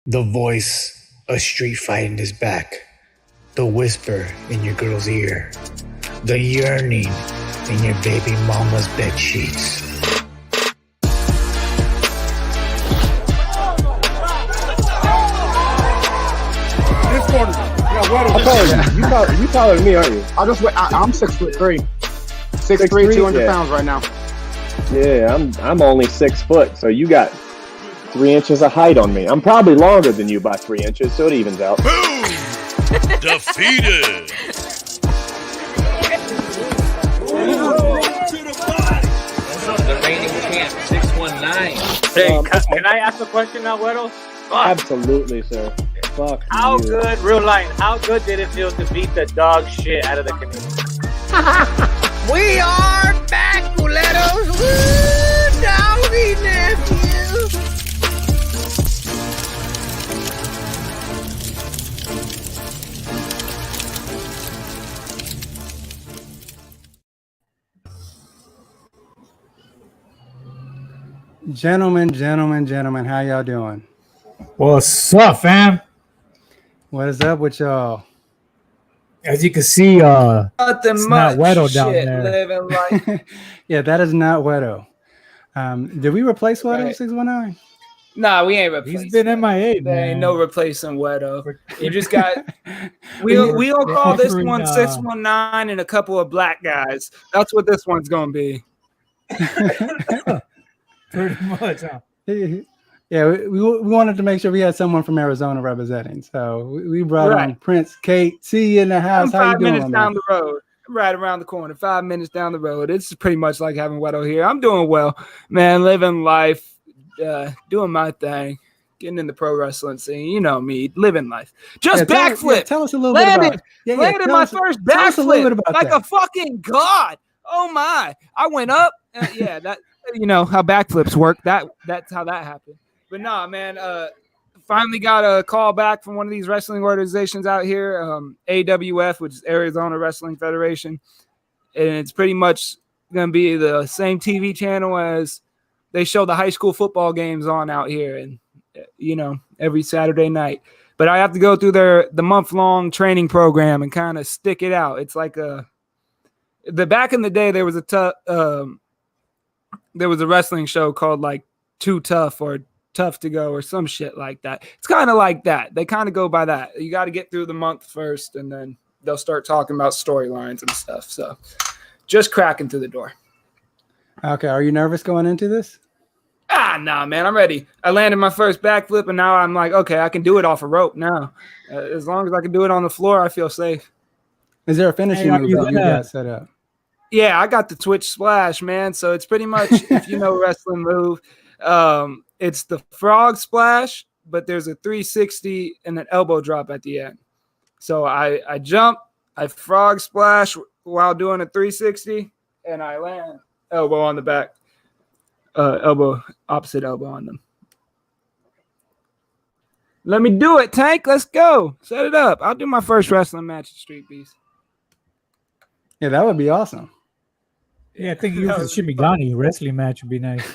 The voice of street fighting is back. The whisper in your girl's ear. The yearning in your baby mama's bed sheets. This corner. You taller than me, aren't you? I'm 6'3". 6'3", 200 pounds right now. Yeah, I'm only 6 foot, so you got 3 inches of height on me. I'm probably longer than you by 3 inches, so it evens out. Boom! Defeated! The reigning champ, 619. Hey, can I ask a question now, Wero? Absolutely, sir. Fuck How you. good, real line, how good did it feel to beat the dog shit out of the Canadians? We are back, culeros. Woo, doggy nephew. Gentlemen, how y'all doing? What's up, fam? What is up with y'all? As you can see, Nothing it's much. not Wero down Shit, there. living life. Yeah, that is not Wero. Did we replace Wero Right. 619? Nah, we ain't replacing. He's been MIA, There man. ain't no replacing Wedo. You just got. We'll call this one 619 and a couple of black guys. That's what this one's gonna be. Pretty much, huh? Yeah, we wanted to make sure we had someone from Arizona representing. So we brought on Prince, Kate. See you in the house. I'm How you 5 doing, minutes man? down the road. Right around the corner. 5 minutes down the road. It's pretty much like having Wedo here. I'm doing well, man. Living life, doing my thing, getting in the pro wrestling scene. You know me, living life. Just backflip. Tell us a little bit about it. Landed my first backflip like a fucking god. Oh my! I went up. Yeah, that you know how backflips work. That's how that happened. But nah, man. Finally got a call back from one of these wrestling organizations out here, AWF, which is Arizona Wrestling Federation, and it's pretty much gonna be the same TV channel as they show the high school football games on out here, and you know every Saturday night. But I have to go through the month-long training program and kind of stick it out. It's like back in the day there was a wrestling show called like Too Tough or Tough to Go or some shit like that. It's kind of like that. They kind of go by that. You got to get through the month first, and then they'll start talking about storylines and stuff. So just cracking through the door. Okay, are you nervous going into this? Nah, man, I'm ready. I landed my first backflip, and now I'm like, okay, I can do it off a rope now. As long as I can do it on the floor, I feel safe. Is there a finishing move that you got set up? Yeah, I got the Twitch splash, man. So it's pretty much, if you know wrestling move, it's the frog splash, but there's a 360 and an elbow drop at the end. So I jump, I frog splash while doing a 360, and I land elbow on the back, opposite elbow on them. Let me do it, Tank. Let's go. Set it up. I'll do my first wrestling match at Streetbeefs. Yeah, that would be awesome. Yeah, I think you use the Shinigami wrestling match would be nice.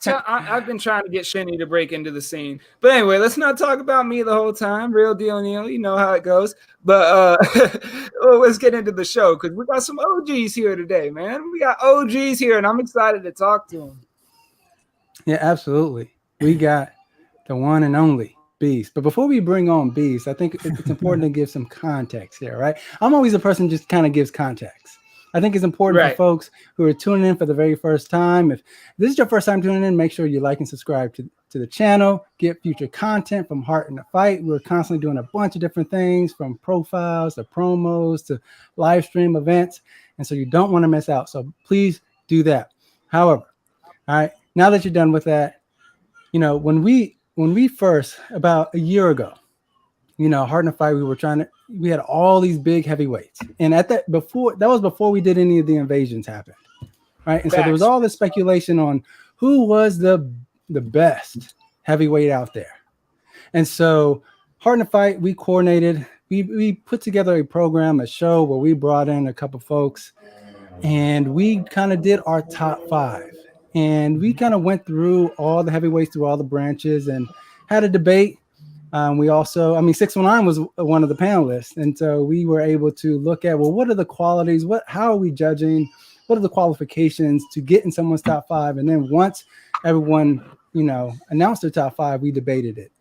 I've been trying to get Shinny to break into the scene. But anyway, let's not talk about me the whole time. Real deal, Neil. You know how it goes. But let's get into the show because we got some OGs here today, man. We got OGs here, and I'm excited to talk to them. Yeah, absolutely. We got the one and only Beast. But before we bring on Beast, I think it's important to give some context here, right? I'm always a person who just kind of gives context. I think it's important for folks who are tuning in for the very first time. If this is your first time tuning in, make sure you like and subscribe to the channel. Get future content from Heart in the Fight. We're constantly doing a bunch of different things, from profiles to promos to live stream events. And so you don't want to miss out. So please do that. However, all right, now that you're done with that, you know, when we first, about a year ago, you know, Heart in the Fight, we had all these big heavyweights. And that was before we did any of the invasions happen. Right. And so there was all this speculation on who was the best heavyweight out there. And so Heart in the Fight, we coordinated, we put together a program, a show where we brought in a couple folks and we kind of did our top 5. And we kind of went through all the heavyweights, through all the branches, and had a debate. We also, 619 was one of the panelists. And so we were able to look at, well, what are the qualities? How are we judging? What are the qualifications to get in someone's top 5? And then once everyone, announced their top 5, we debated it.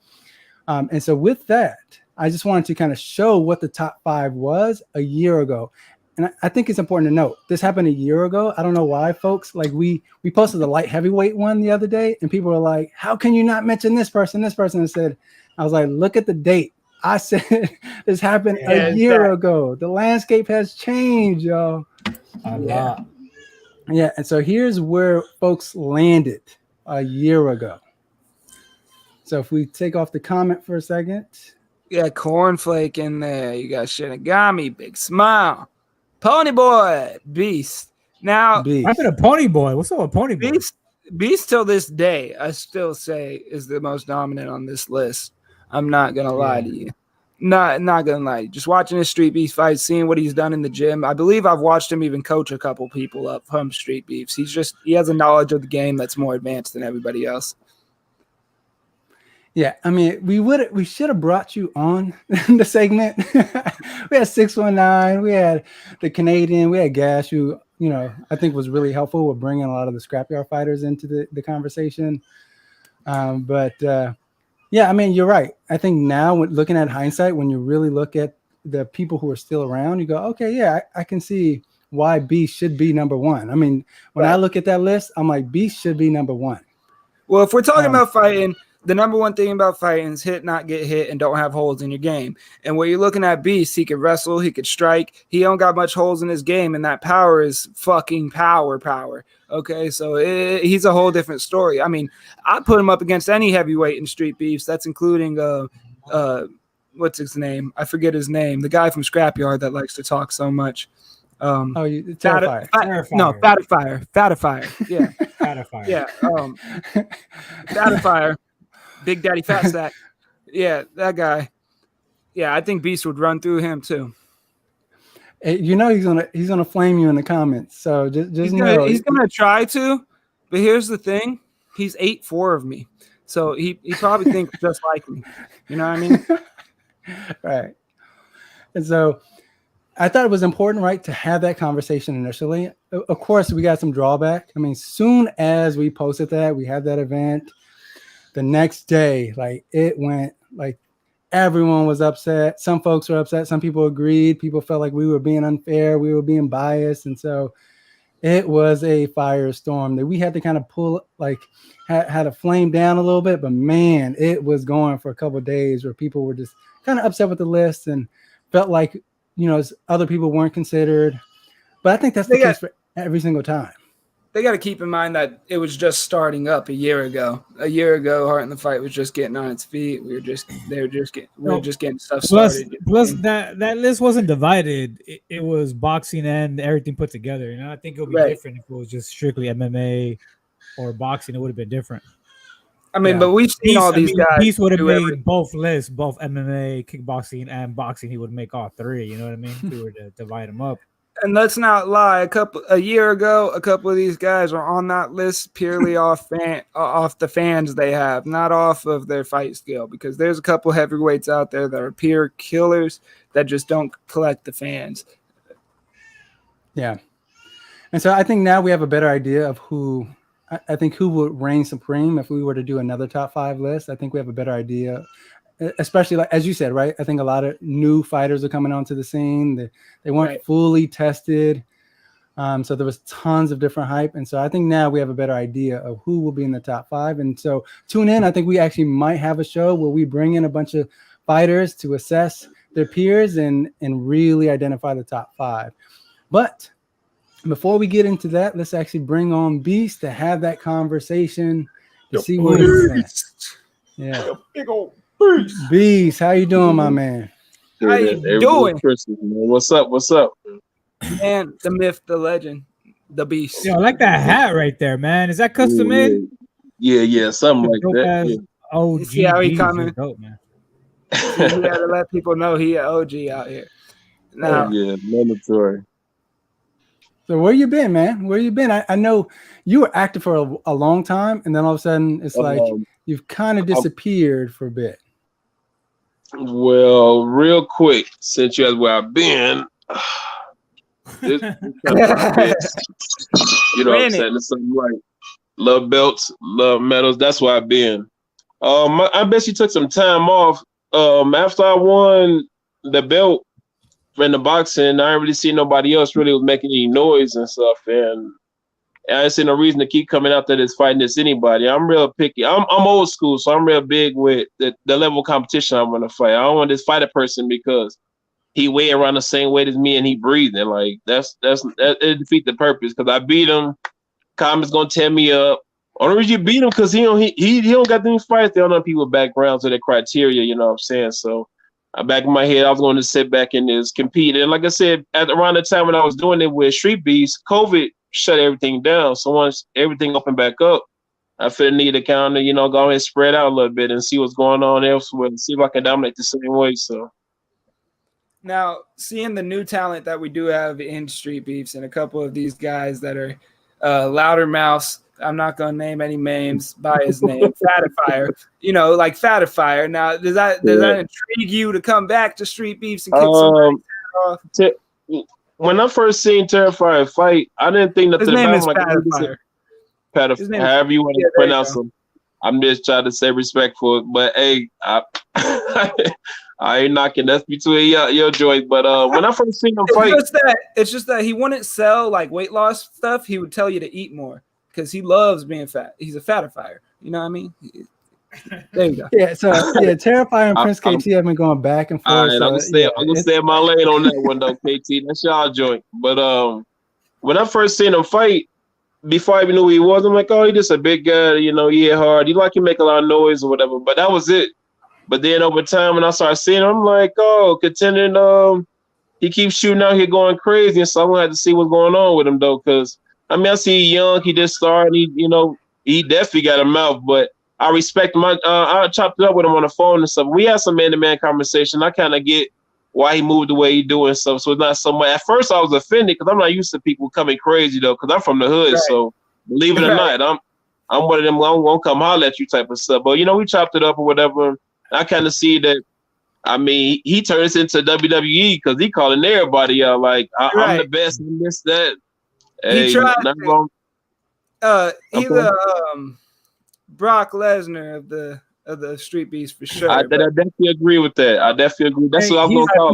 And so with that, I just wanted to kind of show what the top 5 was a year ago. And I think it's important to note this happened a year ago. I don't know why, folks. Like we posted the light heavyweight one the other day, and people were like, "How can you not mention this person?" This person said, "I was like, look at the date. I said this happened a year ago. The landscape has changed, y'all." Yeah. And so here's where folks landed a year ago. So if we take off the comment for a second, Cornflake in there. You got Shinigami, Big Smile. Pony Boy, Beast. Now, I've been a Pony Boy. What's up with Pony Boy? Beast till this day, I still say is the most dominant on this list. I'm not gonna lie to you. Not gonna lie. Just watching his Street Beefs fights, seeing what he's done in the gym. I believe I've watched him even coach a couple people up from Street Beefs. He has a knowledge of the game that's more advanced than everybody else. Yeah, we should have brought you on the segment. We had 619, we had the Canadian, we had Gash, who I think was really helpful with bringing a lot of the scrapyard fighters into the conversation. You're right. I think now, looking at hindsight, when you really look at the people who are still around, you go, okay, yeah, I can see why Beast should be number 1. When I look at that list, I'm like, Beast should be number 1. Well, if we're talking about fighting, the number one thing about fighting is hit, not get hit, and don't have holes in your game. And when you're looking at Beast, he could wrestle, he could strike. He don't got much holes in his game, and that power is fucking power. Okay, so he's a whole different story. I put him up against any heavyweight in Street Beefs. That's including what's his name? I forget his name. The guy from Scrapyard that likes to talk so much. Terrifier. Fattifier. Yeah. Fattifier. Yeah. Fattifier. Big Daddy Fat Stack. Yeah, that guy. Yeah, I think Beast would run through him too. Hey, he's gonna flame you in the comments. So just know he's gonna try to, but here's the thing: he's 8'4" of me, so he probably thinks just like me. You know what I mean? Right. And so I thought it was important, right, to have that conversation initially. Of course, we got some drawback. Soon as we posted that, we had that event. The next day, it went everyone was upset. Some folks were upset. Some people agreed. People felt like we were being unfair. We were being biased. And so it was a firestorm that we had to kind of pull, had to flame down a little bit. But man, it was going for a couple of days where people were just kind of upset with the list and felt like, other people weren't considered. But I think that's the case for every single time. They got to keep in mind that it was just starting up a year ago. A year ago, Heart in the Fight was just getting on its feet. We were just getting stuff started. Plus that list wasn't divided. It was boxing and everything put together. I think it would be different if it was just strictly MMA or boxing. It would have been different. But we've seen all these guys. Beast would have made both lists, both MMA, kickboxing, and boxing. He would make all three. You know what I mean? If we were to divide them up. And let's not lie. A year ago, a couple of these guys are on that list purely off the fans they have, not off of their fight skill. Because there's a couple heavyweights out there that are pure killers that just don't collect the fans. Yeah, and so I think now we have a better idea of who would reign supreme if we were to do another top 5 list. I think we have a better idea. Especially as you said, right? I think a lot of new fighters are coming onto the scene. They weren't fully tested. So there was tons of different hype. And so I think now we have a better idea of who will be in the top 5. And so tune in. I think we actually might have a show where we bring in a bunch of fighters to assess their peers and really identify the top 5. But before we get into that, let's actually bring on Beast to have that conversation to see what he's at. Yeah. Big old Beast, how you doing, my man? How you doing? Christmas, man. What's up? Man, the myth, the legend, the Beast. Yo, I like that hat right there, man. Is that custom made? Yeah, something like that. Yeah. Oh, you see how he coming? Dope, man. You gotta let people know he an OG out here. Now, mandatory. So where you been, man? Where you been? I know you were active for a long time, and then all of a sudden it's like you've kind of disappeared for a bit. Well, real quick, since you asked where I've been, you know what I'm saying? It's something like love belts, love medals. That's where I've been. I bet you took some time off. After I won the belt in the boxing, I didn't really see nobody else really was making any noise and stuff, and I didn't see no reason to keep coming out there that's fighting this anybody. I'm real picky. I'm old school, so I'm real big with the level of competition I want to fight. I don't want to just fight a person because he weigh around the same weight as me and he breathing. Like that it defeat the purpose. Because I beat him, comments gonna tear me up. Only reason you beat him because he don't got any fights. They don't know people backgrounds or their criteria. You know what I'm saying? So back in my head, I was going to sit back and just compete. And like I said, around the time when I was doing it with Streetbeefs, COVID shut everything down. So once everything opened back up, I feel the need to kind of, you know, go ahead and spread out a little bit and see what's going on elsewhere and see if I can dominate the same way. So now, seeing the new talent that we do have in Streetbeefs and a couple of these guys that are louder mouths, I'm not going to name any names by his name, Terrifier, you know, like Terrifier. Now, does that intrigue you to come back to Streetbeefs and kick somebody's head off? When I first seen Terrifier fight, I didn't think nothing about him. Like, Terrifier. However you want to pronounce him. I'm just trying to say respectful, but hey, I ain't knocking. That's between your joint. But when I first seen him fight, it's just that he wouldn't sell like weight loss stuff. He would tell you to eat more because he loves being fat. He's a Terrifier. You know what I mean? There you go. Yeah, so Terrifier and Prince KT have been going back and forth. All right, I'm gonna stay in my lane on that one though, KT. That's y'all joint. But when I first seen him fight, before I even knew who he was, I'm like, oh, he's just a big guy, you know, he hit hard. You like he make a lot of noise or whatever. But that was it. But then over time when I started seeing him, I'm like, oh, contending, he keeps shooting out here going crazy. And so I'm gonna have to see what's going on with him though, because I mean I see young, he just started, he definitely got a mouth, but I respect him. I chopped it up with him on the phone and stuff. We had some man-to-man conversation. I kind of get why he moved the way he do and stuff. So it's not so much. At first, I was offended because I'm not used to people coming crazy though. Because I'm from the hood, so believe it or not, I'm one of them. I'm gonna come holler at you type of stuff. But we chopped it up or whatever. I kind of see that. I mean, he turns into WWE because he calling everybody out like I'm the best in this that. Hey, he tried. Wrong. He's Brock Lesnar of the Streetbeefs for sure. I definitely agree with that. I definitely agree. That's what I'm gonna call.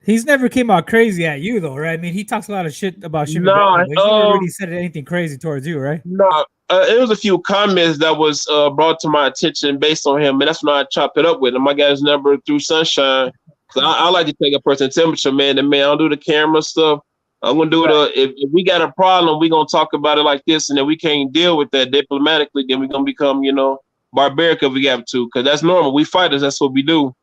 He's never came out crazy at you though, right? I mean, he talks a lot of shit about shit. No, he never really said anything crazy towards you, right? No, it was a few comments that was brought to my attention based on him, and that's when I chopped it up with him. I got his number through Sunshine. So I like to take a person's temperature, man. And man, I don't do the camera stuff. I'm gonna do it. If we got a problem, we're gonna talk about it like this, and then we can't deal with that diplomatically. Then we're gonna become, barbaric if we have to, because that's normal. We fighters, that's what we do.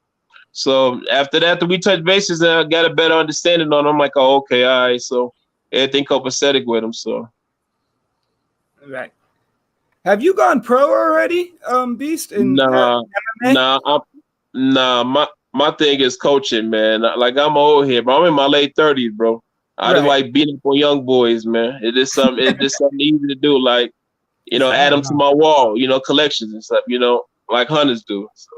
So after that, we touch bases and I got a better understanding on him. I'm like, oh, okay, all right. So everything copacetic with him. So right. Have you gone pro already, Beast? Nah. My thing is coaching, man. Like I'm old here, but I'm in my late 30s, bro. I just like beating up on young boys, man. It is something. It's just something easy to do. Like, add them to my wall. Collections and stuff. Like hunters do. So.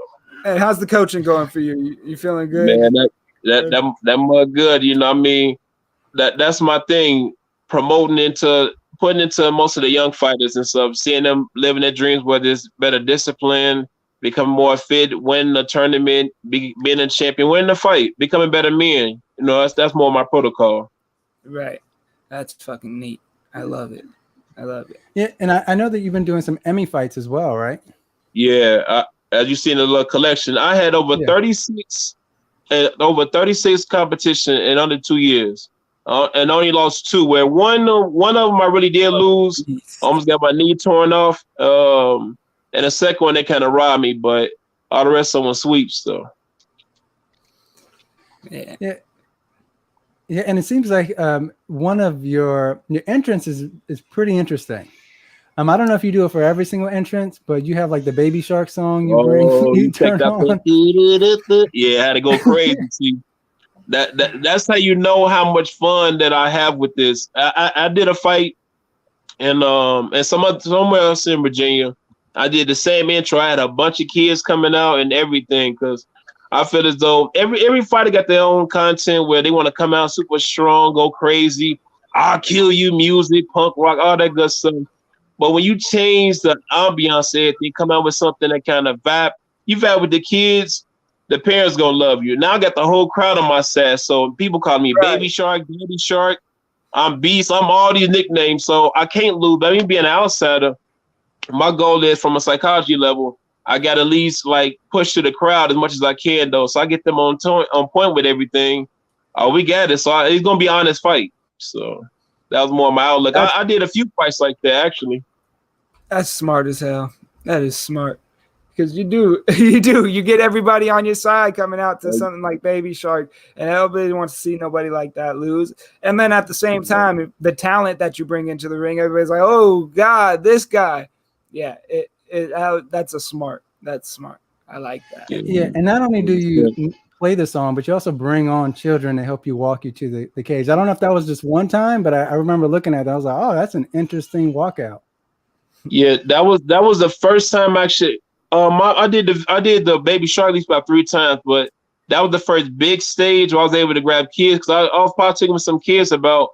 Hey, how's the coaching going for you? You feeling good? Man, that mug good. I mean, that's my thing. Putting into most of the young fighters and stuff. Seeing them living their dreams, whether it's better discipline, becoming more fit, winning the tournament, being a champion, winning the fight, becoming better men. That's more my protocol. Right. That's fucking neat. I love it. Yeah, and I know that you've been doing some Emmy fights as well, right? Yeah. As you see in the little collection, I had over 36 competition in under 2 years. And only lost 2, where one of them I really did lose. Almost got my knee torn off. And the second one, they kind of robbed me, but all the rest of them sweeps, so. Yeah, and it seems like one of your entrance is pretty interesting. I don't know if you do it for every single entrance, but you have like the Baby Shark song you turn on. Yeah, I had to go crazy. See, That's how you know how much fun that I have with this. I did a fight and somewhere else in Virginia. I did the same intro. I had a bunch of kids coming out and everything because I feel as though every fighter got their own content where they want to come out super strong, go crazy. I'll kill you, music, punk rock, all that good stuff. But when you change the ambiance, you come out with something that kind of vibe. You vibe with the kids, the parents gonna love you. Now I got the whole crowd on my side. So people call me Baby Shark, Daddy Shark. I'm Beast. I'm all these nicknames. So I can't lose. But me being an outsider, my goal is from a psychology level, I got to at least like push to the crowd as much as I can, though. So I get them on point with everything. We got it. So it's gonna be an honest fight. So that was more my outlook. I did a few fights like that actually. That's smart as hell. That is smart. Because you get everybody on your side coming out to something like Baby Shark, and everybody wants to see nobody like that lose. And then at the same time, the talent that you bring into the ring, everybody's like, "Oh God, this guy." Yeah, that's smart. That's smart. I like that. Yeah, and not only do you play the song, but you also bring on children to help you walk you to the cage. I don't know if that was just one time, but I remember looking at it. I was like, "Oh, that's an interesting walkout." Yeah, that was the first time actually. I did the Baby Shark at least about 3 times, but that was the first big stage where I was able to grab kids because I was partaking with some kids about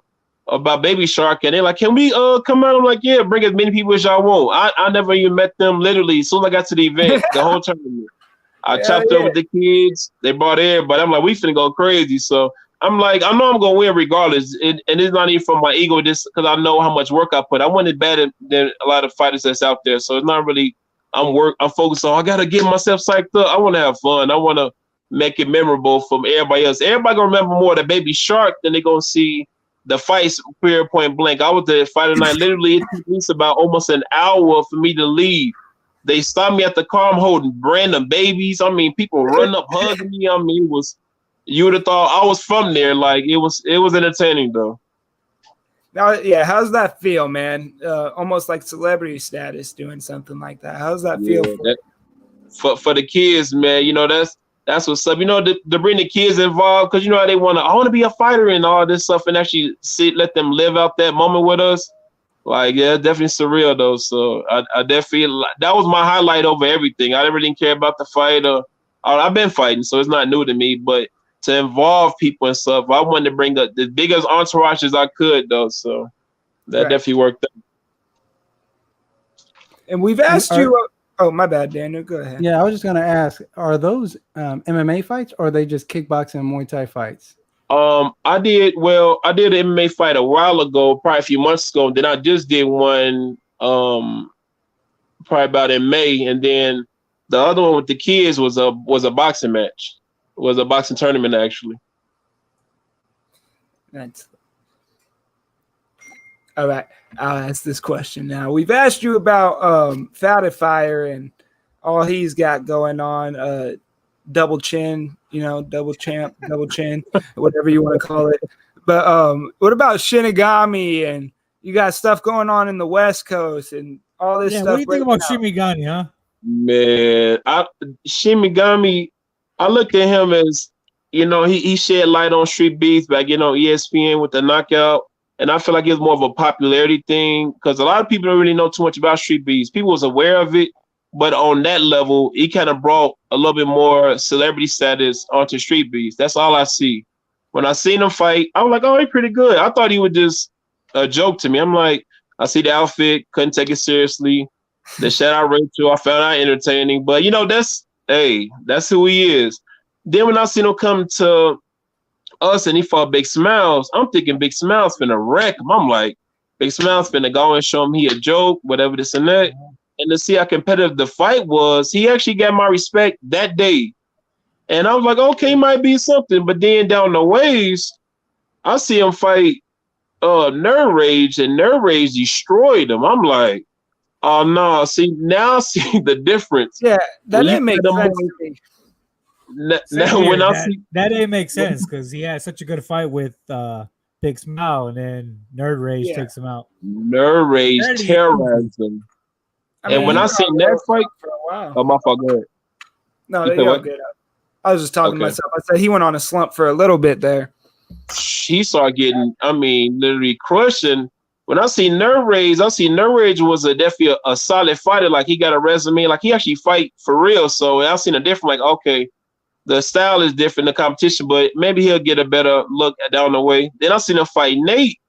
Baby Shark, and they're like, "Can we come out?" I'm like, "Yeah, bring as many people as y'all want." I never even met them literally. As soon as I got to the event, the whole tournament, I chopped up with the kids. They brought everybody. I'm like, "We finna go crazy." So I'm like, I know I'm gonna win regardless, and it's not even from my ego, just because I know how much work I put. I want it better than a lot of fighters that's out there, so it's not really. I'm focused on. I gotta get myself psyched up. I want to have fun. I want to make it memorable from everybody else. Everybody gonna remember more the Baby Shark than they gonna see the fights. Period, point blank. I was there Friday night. Literally, it took me about almost an hour for me to leave. They stopped me at the car. I'm holding random babies. I mean, people running up, hugging me. I mean, it was. You would have thought I was from there. Like it was entertaining though. Now, yeah, how's that feel, man? Almost like celebrity status doing something like that. How's that feel? For the kids, man, you know, that's what's up. You know, to bring the kids involved, because you know how they I want to be a fighter and all this stuff, and actually let them live out that moment with us. Like, yeah, definitely surreal though. So I definitely that was my highlight over everything. I never didn't care about the fight. I've been fighting, so it's not new to me, but to involve people and stuff, I wanted to bring up the biggest entourage as I could, though. So that definitely worked out. And we've asked you. Oh, my bad, Daniel. Go ahead. Yeah, I was just gonna ask: are those MMA fights, or are they just kickboxing and Muay Thai fights? I did an MMA fight a while ago, probably a few months ago. Then I just did one, probably about in May, and then the other one with the kids was a boxing match. It was a boxing tournament actually. That's all right. I'll ask this question now. We've asked you about Terrifier and all he's got going on. Double chin, double champ, double chin, whatever you want to call it. But what about Shinigami? And you got stuff going on in the West Coast and all this stuff. What do you think about Shinigami, huh? Man, Shinigami. I look at him as, he shed light on Street Beefs back, ESPN with the knockout. And I feel like it's more of a popularity thing because a lot of people don't really know too much about Street Beefs. People was aware of it, but on that level, he kind of brought a little bit more celebrity status onto Street Beefs. That's all I see. When I seen him fight, I was like, oh, he's pretty good. I thought he was just a joke to me. I'm like, I see the outfit, couldn't take it seriously. The shout out Rachel, I found out entertaining. But, that's who he is. Then when I seen him come to us and he fought Big Smiles, I'm thinking Big Smiles finna wreck him. I'm like, Big Smiles finna go and show him he a joke, whatever this and that. And to see how competitive the fight was, he actually got my respect that day. And I was like, okay, might be something. But then down the ways, I see him fight Nerve Rage, and Nerve Rage destroyed him. I'm like, oh no, see the difference. Yeah, that didn't make sense to me. That didn't make sense because he had such a good fight with Big Smile, and then Nerd Rage takes him out. Nerd Rage terrorized him. And when I seen that fight, oh my fault, go ahead. No, they all good. I was just talking to myself. I said he went on a slump for a little bit there. He started getting, literally crushing. When I see Nerve Rage, was definitely a solid fighter. Like, he got a resume. Like, he actually fight for real. So I seen a different, like, okay, the style is different, the competition, but maybe he'll get a better look down the way. Then I seen him fight Nate,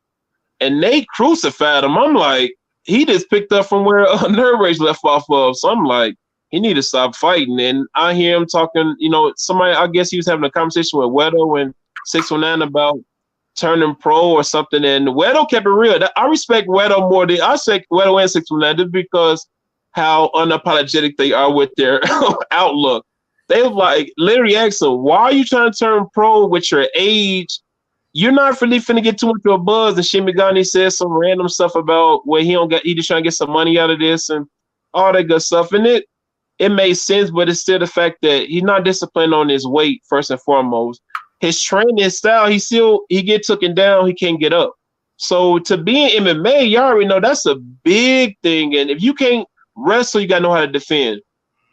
and Nate crucified him. I'm like, he just picked up from where Nerve Rage left off of. So I'm like, he need to stop fighting. And I hear him talking, somebody, I guess he was having a conversation with Wero and 619 about turning pro or something. And Wero kept it real. I respect Wero more than I respect Wero and 619 just because how unapologetic they are with their outlook. They like literally asked him, why are you trying to turn pro with your age? You're not really finna get too much of a buzz. And Shinigami says some random stuff about where he just trying to get some money out of this and all that good stuff. And it made sense, but it's still the fact that he's not disciplined on his weight, first and foremost. His training style, he get taken down, he can't get up. So to be in MMA, you already know that's a big thing. And if you can't wrestle, you gotta know how to defend.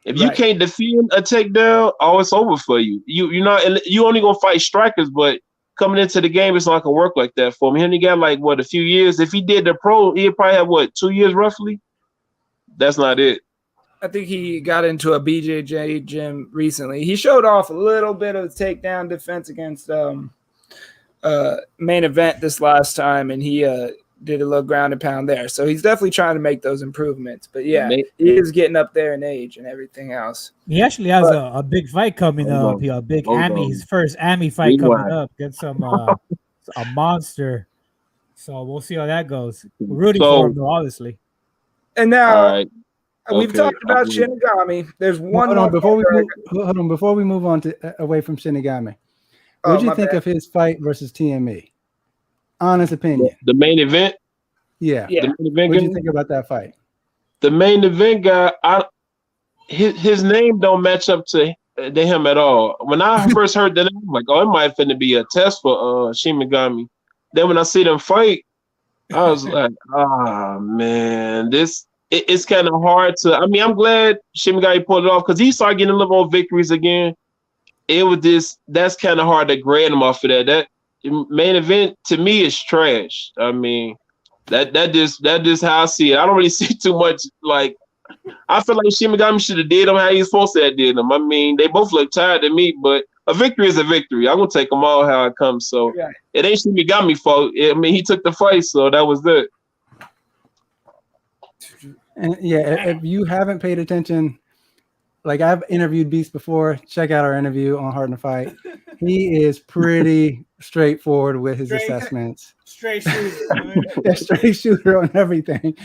If you can't defend a takedown, it's over for you. You only gonna fight strikers, but coming into the game, it's not gonna work like that for him. He only got a few years. If he did the pro, he'd probably have 2 years roughly. That's not it. I think he got into a BJJ gym recently. He showed off a little bit of takedown defense against main event this last time, and he did a little ground and pound there. So he's definitely trying to make those improvements. But yeah, he is getting up there in age and everything else. He actually has a big fight coming up. His first AMI fight coming up against a monster. So we'll see how that goes. We're rooting for him, though, obviously. And now we've talked about Shinigami. There's one hold on before we move on to away from Shinigami. What did you think of his fight versus TME? Honest opinion. The main event? Yeah. The main event. What did you think about that fight? The main event guy, his name don't match up to him at all. When I first heard that, I'm like, it might finna be a test for Shinigami. Then when I see them fight, I was like, man, it's kind of hard to. I'm glad Shinigami pulled it off because he started getting a little more victories again. It was that's kind of hard to grade him off of that. That main event to me is trash. That just how I see it. I don't really see too much. Like, I feel like Shinigami should have did him how he's supposed to have did him. They both look tired to me, but a victory is a victory. I'm gonna take them all how it comes. So it ain't Shinigami fault. He took the fight, so that was it. And if you haven't paid attention, like I've interviewed Beast before, check out our interview on Hard to Fight. He is pretty straightforward with his assessments. Straight shooter. Straight shooter on everything.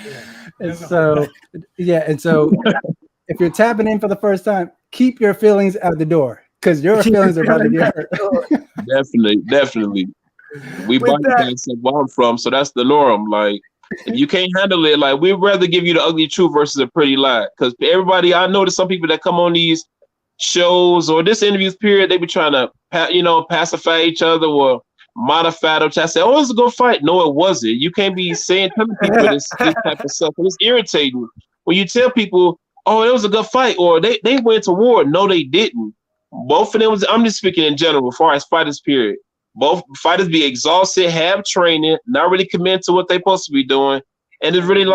And so if you're tapping in for the first time, keep your feelings out the door because your feelings are about to get hurt. Definitely. We bought that where I'm from, so that's the norm. Like, if you can't handle it, like, we'd rather give you the ugly truth versus a pretty lie. Because everybody, I notice some people that come on these shows or this interviews period, they be trying to, pacify each other or modify them. I say, it was a good fight. No, it wasn't. You can't be telling people this type of stuff. And it's irritating when you tell people, it was a good fight, or they went to war. No, they didn't. Both of them I'm just speaking in general, as far as fighters period. Both fighters be exhausted, have training, not really commit to what they're supposed to be doing. And it's really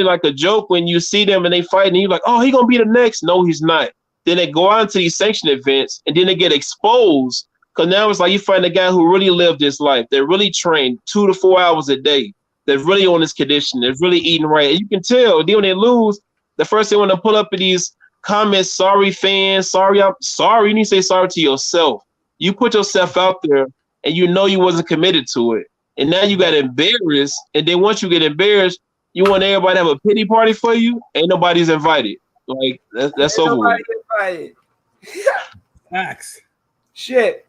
like a joke when you see them and they fight and you're like, he gonna be the next. No, he's not. Then they go on to these sanctioned events and then they get exposed. Cause now it's like you find a guy who really lived this life. They're really trained 2 to 4 hours a day. They're really on this condition. They're really eating right. And you can tell then when they lose, the first thing when they pull up in these comments, sorry fans, sorry, I'm sorry. You need to say sorry to yourself. You put yourself out there and you know you wasn't committed to it. And now you got embarrassed. And then once you get embarrassed, you want everybody to have a pity party for you. Ain't nobody's invited. Like, that's over with. Invited. Facts. Shit.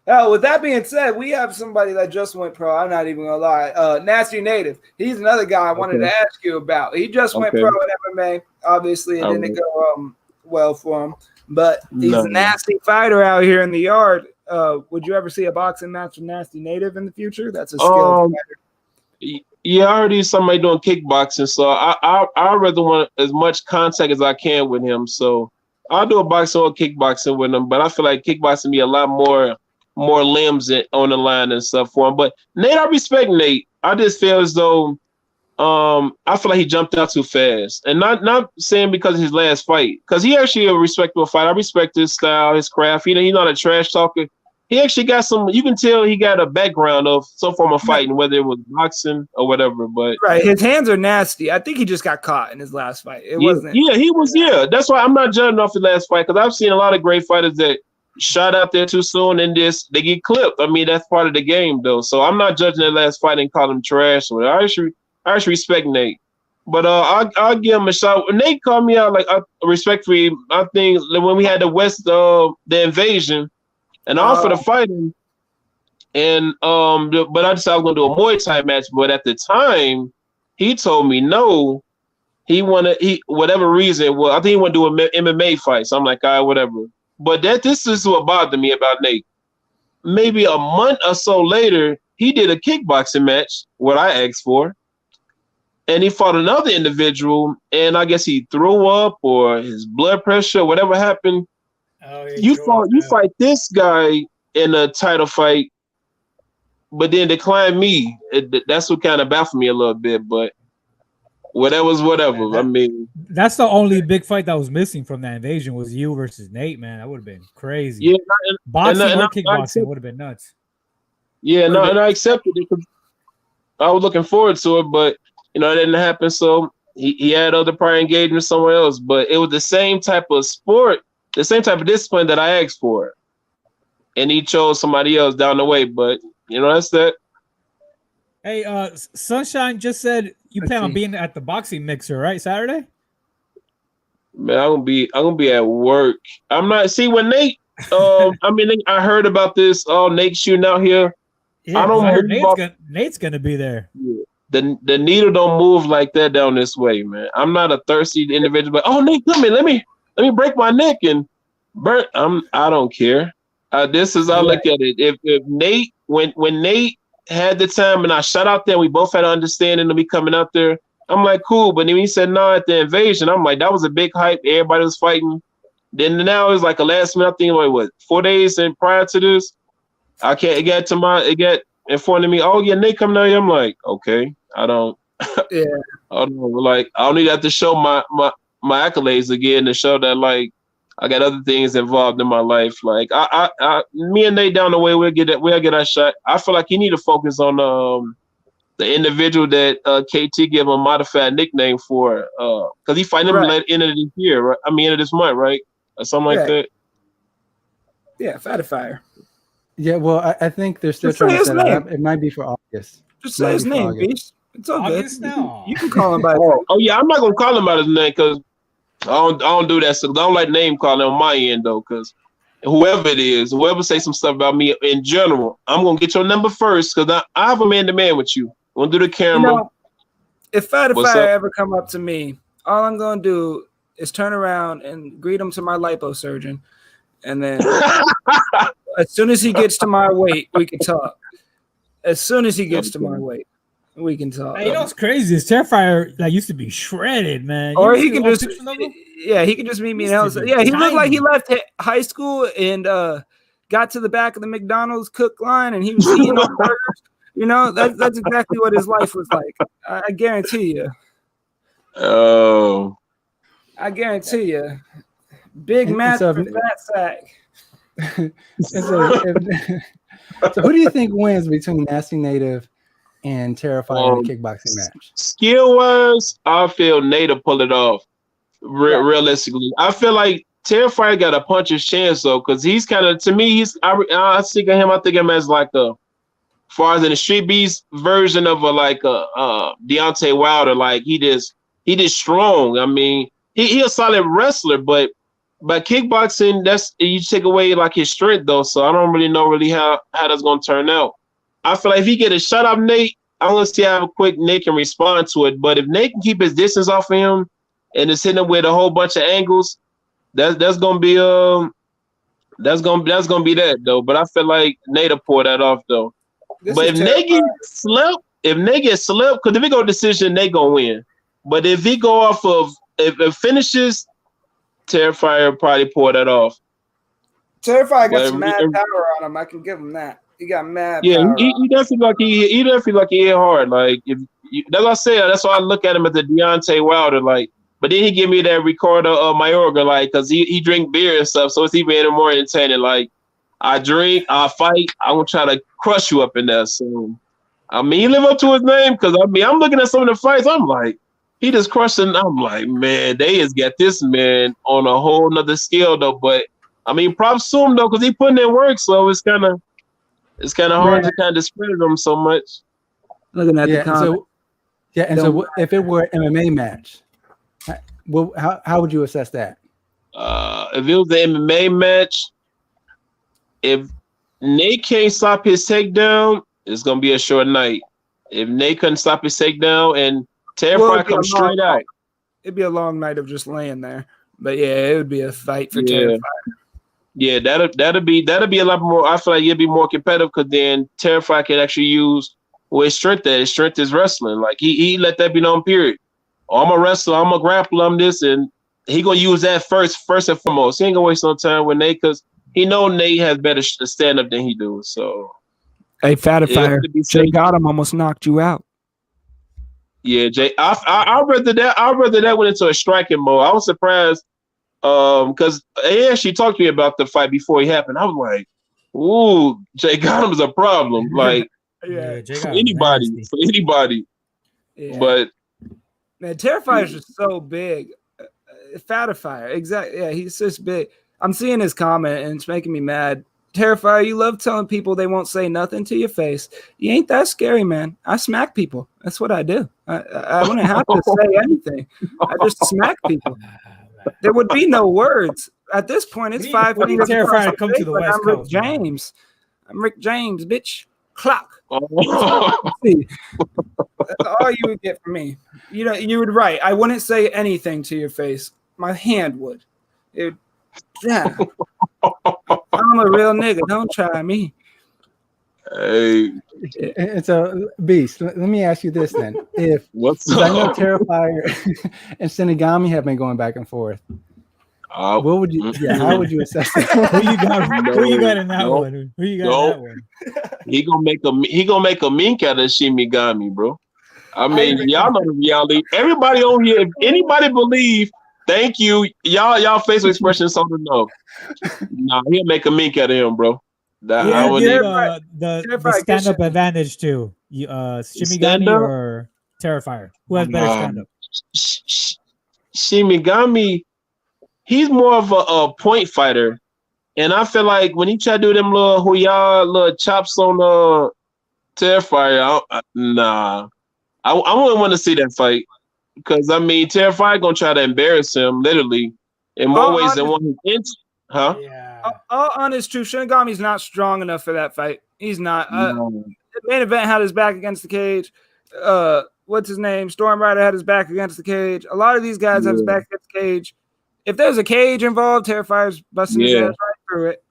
With that being said, we have somebody that just went pro. I'm not even gonna lie. Nasty Native. He's another guy I wanted to ask you about. He just went pro in MMA, obviously, and didn't go well for him. But he's a nasty fighter out here in the yard. Would you ever see a boxing match with Nasty Native in the future? That's a skilled fighter. Yeah, I already somebody doing kickboxing, so I rather want as much contact as I can with him. So I'll do a boxing or kickboxing with him, but I feel like kickboxing be a lot more limbs on the line and stuff for him. But Nate, I respect Nate. I just feel as though I feel like he jumped out too fast, and not saying because of his last fight, because he actually a respectable fighter. I respect his style, his craft. He's not a trash talker. He actually got some. You can tell he got a background of some form of fighting, whether it was boxing or whatever. But right, his hands are nasty. I think he just got caught in his last fight. It wasn't. Yeah, he was. Yeah, that's why I'm not judging off his last fight, because I've seen a lot of great fighters that shot out there too soon and they get clipped. I mean, that's part of the game, though. So I'm not judging that last fight and call him trash. I actually respect Nate, but I'll give him a shot. When Nate called me out, like respectfully, I think when we had the invasion. And I offered to fight him, and but I decided I was gonna do a Muay Thai match. But at the time, he told me no. Whatever reason. Well, I think he want to do an MMA fight. So I'm like, all right, whatever. But this is what bothered me about Nate. Maybe a month or so later, he did a kickboxing match, what I asked for, and he fought another individual. And I guess he threw up or his blood pressure, whatever happened. Oh, you fight this guy in a title fight, but then decline me. That's what kind of baffled me a little bit. But whatever. I mean, that's the only big fight that was missing from that invasion was you versus Nate. Man, that would have been crazy. Yeah, boxing or kickboxing would have been nuts. Yeah, and I accepted it because I was looking forward to it, but it didn't happen. So he had other prior engagements somewhere else. But it was the same type of sport. The same type of discipline that I asked for, and he chose somebody else down the way. But that's that. Hey, Sunshine just said you plan on being at the boxing mixer, right? Saturday. Man, I'm gonna be at work. I'm not. See, when Nate, I heard about this. Nate shooting out here. Yeah, I don't. Nate's gonna be there. Yeah. The needle don't move like that down this way, man. I'm not a thirsty individual, but Nate, come in, let me break my neck and burn. I don't care. This is I look at it. If Nate, when Nate had the time and I shot out there, we both had an understanding of me coming out there. I'm like, cool. But then he said no at the invasion. I'm like, that was a big hype. Everybody was fighting. Then now it's like a last minute thing. Like what? 4 days and prior to this, it got informed me. Oh yeah, Nate coming out here. I'm like, okay. I don't. Yeah. I don't know. Like I don't need to have to show my accolades again to show that like I got other things involved in my life. Like me and Nate down the way, we'll get our shot. I feel like you need to focus on the individual that KT gave him a modified nickname for because he fighting him at the end of this year, right? I mean end of this month, right? Or something like that. Yeah, Terrifier. Yeah, well, I think they're still trying to set it up. It might be for August. Just say his name, Beast. It's all good. Now. You can call him by his name. Oh yeah, I'm not gonna call him by his name because I don't do that. So I don't like name calling on my end though, because whoever it is, whoever say some stuff about me in general, I'm gonna get your number first because I have a man-to-man with you. I'm gonna do the camera. If Terrifier ever come up to me, all I'm gonna do is turn around and greet him to my liposurgeon, and then as soon as he gets to my weight, we can talk. As soon as he gets to my weight, we can talk. Hey, what's crazy is Terrifier used to be shredded, man. Or he can just he can just meet me in hell. Yeah, he looked like he left high school and got to the back of the McDonald's cook line and he was eating on burgers. That's exactly what his life was like. I guarantee you. Oh. I guarantee you. Big massive fat sack. So who do you think wins between Nasty Native and Terrifier in a kickboxing match? Skill-wise, I feel Native pull it off. Realistically, I feel like Terrifier got a puncher's chance though, because he's kind of, to me, I think of him. I think of him as like as far as in the Street Beast version of a Deontay Wilder. Like he just strong. I mean, he a solid wrestler, but by kickboxing, that's you take away like his strength though. So I don't really know how that's gonna turn out. I feel like if he get a shot off Nate, I'm gonna see how quick Nate can respond to it. But if Nate can keep his distance off of him and is hitting him with a whole bunch of angles, that's gonna be that though. But I feel like Nate will pour that off though. But if Nate gets slept, because if it go decision, Nate gonna win. But if he go off of if it finishes Terrifier probably pull that off. Terrifier got some mad power on him. I can give him that. He got mad Yeah, power. he definitely like he definitely like he hit hard. Like if that's what I say. That's why I look at him as the Deontay Wilder. Like, but then he give me that Ricardo Mayorga, like, cause he drink beer and stuff, so it's even more entertaining. Like, I drink, I fight, I'm gonna try to crush you up in there. So, I mean, he live up to his name, cause I mean, I'm looking at some of the fights, I'm like, he just crushing. I'm like, man, they just got this man on a whole nother scale though. But I mean, props to him though, cause he putting in work, so it's kind of hard to kind of discredit him so much. Looking at the comment. So if it were an MMA match, how would you assess that? If it was an MMA match, if Nate can't stop his takedown, it's gonna be a short night. If Nate couldn't stop his takedown and Terrifier comes straight out, it'd be a long night of just laying there. But yeah, it would be a fight for Terrifier. Yeah, that'll be a lot more. I feel like it'd be more competitive because then Terrifier can actually use where his strength at. His strength is wrestling. Like he let that be known. Period. Oh, I'm a wrestler. I'm a grappler. I'm this, and he gonna use that first and foremost. He ain't gonna waste no time with Nate because he know Nate has better stand up than he do. So, hey, Fattifier, Jay got him. Almost knocked you out. Yeah, Jay. I rather that went into a striking mode. I was surprised. Because he actually talked to me about the fight before it happened. I was like, "Ooh, Jay Gotham is a problem." Like, for anybody. Yeah. But man, Terrifier is just so big. Fattifier, exactly. Yeah, he's just big. I'm seeing his comment and it's making me mad. Terrifier, you love telling people they won't say nothing to your face. You ain't that scary, man. I smack people. That's what I do. I wouldn't have to say anything. I just smack people. There would be no words at this point. It's 5 minutes. Terrifier to come to the West I'm Coast. Rick James. I'm Rick James, bitch. Clock. That's all you would get from me. You know, you would write. I wouldn't say anything to your face. My hand would. Yeah. I'm a real nigga. Don't try me. Hey. And so, Beast, let me ask you this then. If I know Terrifier and Shinigami have been going back and forth, what would you? Yeah, how would you assess it? Who you got in that one? Who you got in that one? He gonna make a mink out of Shinigami, bro. I mean, y'all know the reality. Everybody on here, if anybody believe, thank you. Y'all facial expressions so to know. Nah, he'll make a mink out of him, bro. The stand-up advantage too. Shinigami or Terrifier? Who has better stand-up? Shinigami, he's more of a point fighter. And I feel like when he try to do them little chops on Terrifier, I wouldn't want to see that fight. Because, I mean, Terrifier going to try to embarrass him, literally, in more ways than one. Huh? Yeah. All honest truth, Shinigami's not strong enough for that fight. He's not. The main event had his back against the cage. What's his name? Storm Rider had his back against the cage. A lot of these guys have his back against the cage. If there's a cage involved, Terrifier's busting his ass right through it.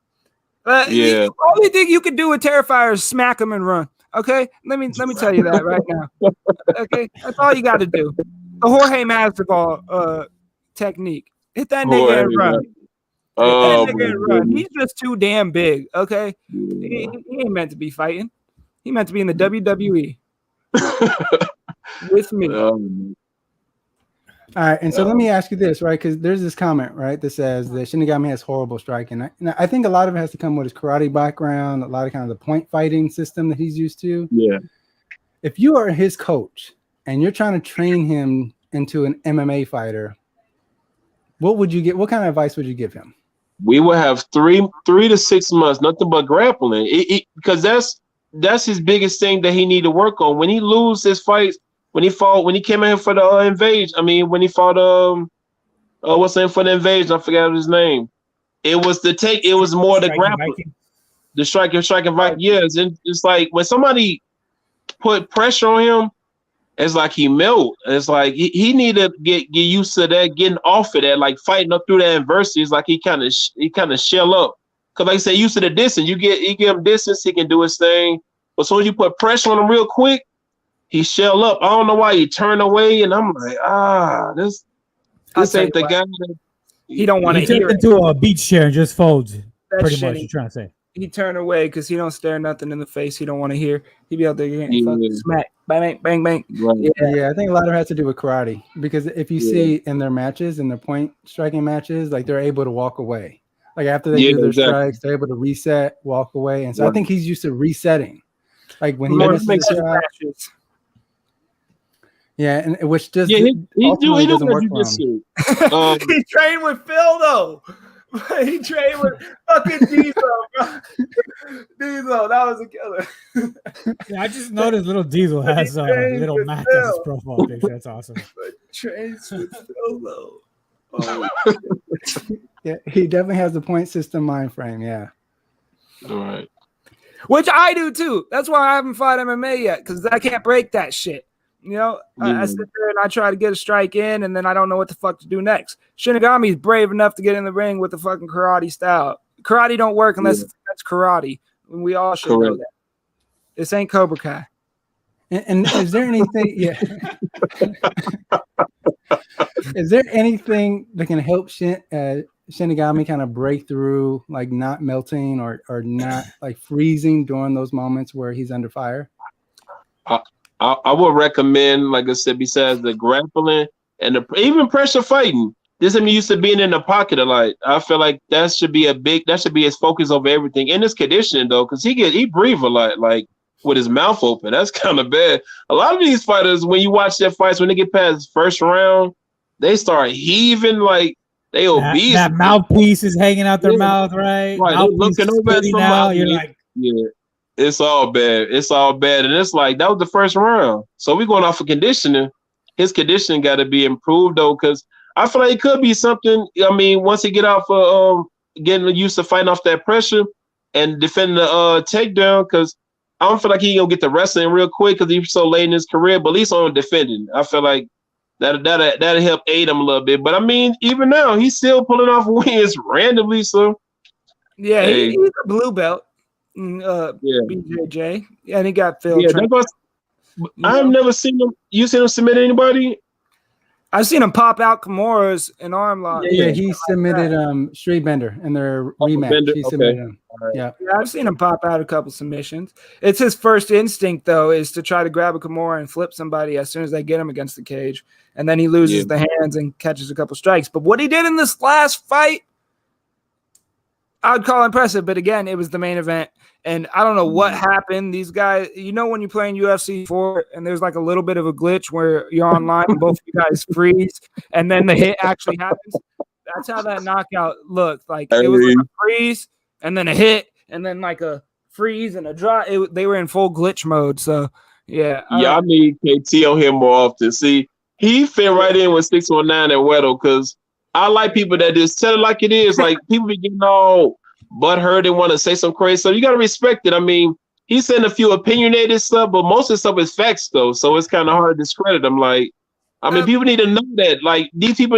The only thing you can do with Terrifier is smack him and run. Okay? Let me tell you that right now. Okay? That's all you got to do. The Jorge Masvidal technique. Hit that nigga and run. He's just too damn big. Okay, he ain't meant to be fighting. He meant to be in the WWE with me. All right, and so let me ask you this, right? Because there's this comment, right, that says that Shinigami has horrible striking. I think a lot of it has to come with his karate background, a lot of kind of the point fighting system that he's used to. Yeah. If you are his coach and you're trying to train him into an MMA fighter, what would you get? What kind of advice would you give him? We will have 3 to 6 months, nothing but grappling. Because that's his biggest thing that he need to work on. When he lose his fights, when he came in here for the invasion. I mean, when he fought what's the name for the invasion? I forgot his name. It was more the grappling, the striking fight. Yes, and it's like when somebody put pressure on him, it's like he melt. It's like he need to get used to that, getting off of that, like fighting up through that adversity. It's like he kind of shell up. Cause like I said, used to the distance. You give him distance, he can do his thing. But as soon as you put pressure on him real quick, he shell up. I don't know why he turned away, and I'm like, this ain't the guy. he don't want to hear it. Into a beach chair and just folds. That's pretty shitty. much, you're trying to say. He turn away because he don't stare nothing in the face. He don't want to hear. He be out there getting fucking smack, bang, bang, bang. Right. Yeah, I think a lot of it has to do with karate because if you see in their matches, in their point striking matches, like they're able to walk away. Like after they do their strikes, they're able to reset, walk away, and so I think he's used to resetting. Like when he misses the shot. Yeah, and which just he doesn't work for him. He trained with Phil though. He trained with fucking Diesel, bro. Diesel, that was a killer. Yeah, I just noticed little Diesel has little Mac as his profile picture. That's awesome. Trains with Phil though. Oh. Yeah, he definitely has the point system mind frame. Yeah. All right. Which I do too. That's why I haven't fought MMA yet because I can't break that shit. You know, I sit there and I try to get a strike in, and then I don't know what the fuck to do next. Shinigami is brave enough to get in the ring with the fucking karate style. Karate don't work unless that's karate. We all should know that. This ain't Cobra Kai. And is there anything? Yeah. Is there anything that can help Shinigami kind of break through, like not melting or not like freezing during those moments where he's under fire? I would recommend, like I said, besides the grappling and even pressure fighting. This is him used to being in the pocket a lot. I feel like that should be his focus over everything. In his conditioning though, because he breathes a lot, like with his mouth open. That's kind of bad. A lot of these fighters, when you watch their fights, when they get past first round, they start heaving like they obese. That mouthpiece is hanging out their mouth, right? Right. They're looking over at somebody. You're like, yeah. It's all bad. It's all bad. And it's like, that was the first round. So we're going off of conditioning. His conditioning got to be improved, though, because I feel like it could be something. I mean, once he get off getting used to fighting off that pressure and defending the takedown, because I don't feel like he going to get the wrestling real quick because he's so late in his career, but at least on defending. I feel like that'll help aid him a little bit. But, I mean, even now, he's still pulling off wins randomly. So, yeah, he's a blue belt. BJJ, and he got Phil. Yeah, I've never seen him. You seen him submit anybody? I've seen him pop out Kimuras and arm lock. Yeah, he submitted Streetbender in their rematch. He submitted him. Right. Yeah, I've seen him pop out a couple submissions. It's his first instinct though, is to try to grab a Kimura and flip somebody as soon as they get him against the cage, and then he loses the hands and catches a couple strikes. But what he did in this last fight, I would call impressive, but again, it was the main event. And I don't know what happened. These guys, you know, when you're playing UFC 4 and there's like a little bit of a glitch where you're online and both of you guys freeze and then the hit actually happens. That's how that knockout looked. Like it was like a freeze and then a hit and then like a freeze and a drop. They were in full glitch mode. So, yeah. I need KT on here more often. See, he fit right in with 619 and Wero because I like people that just tell it like it is. Like people be getting all butthurt and want to say some crazy stuff. You got to respect it. I mean, he's saying a few opinionated stuff, but most of the stuff is facts though. So it's kind of hard to discredit him. Like, I mean, people need to know that. Like these people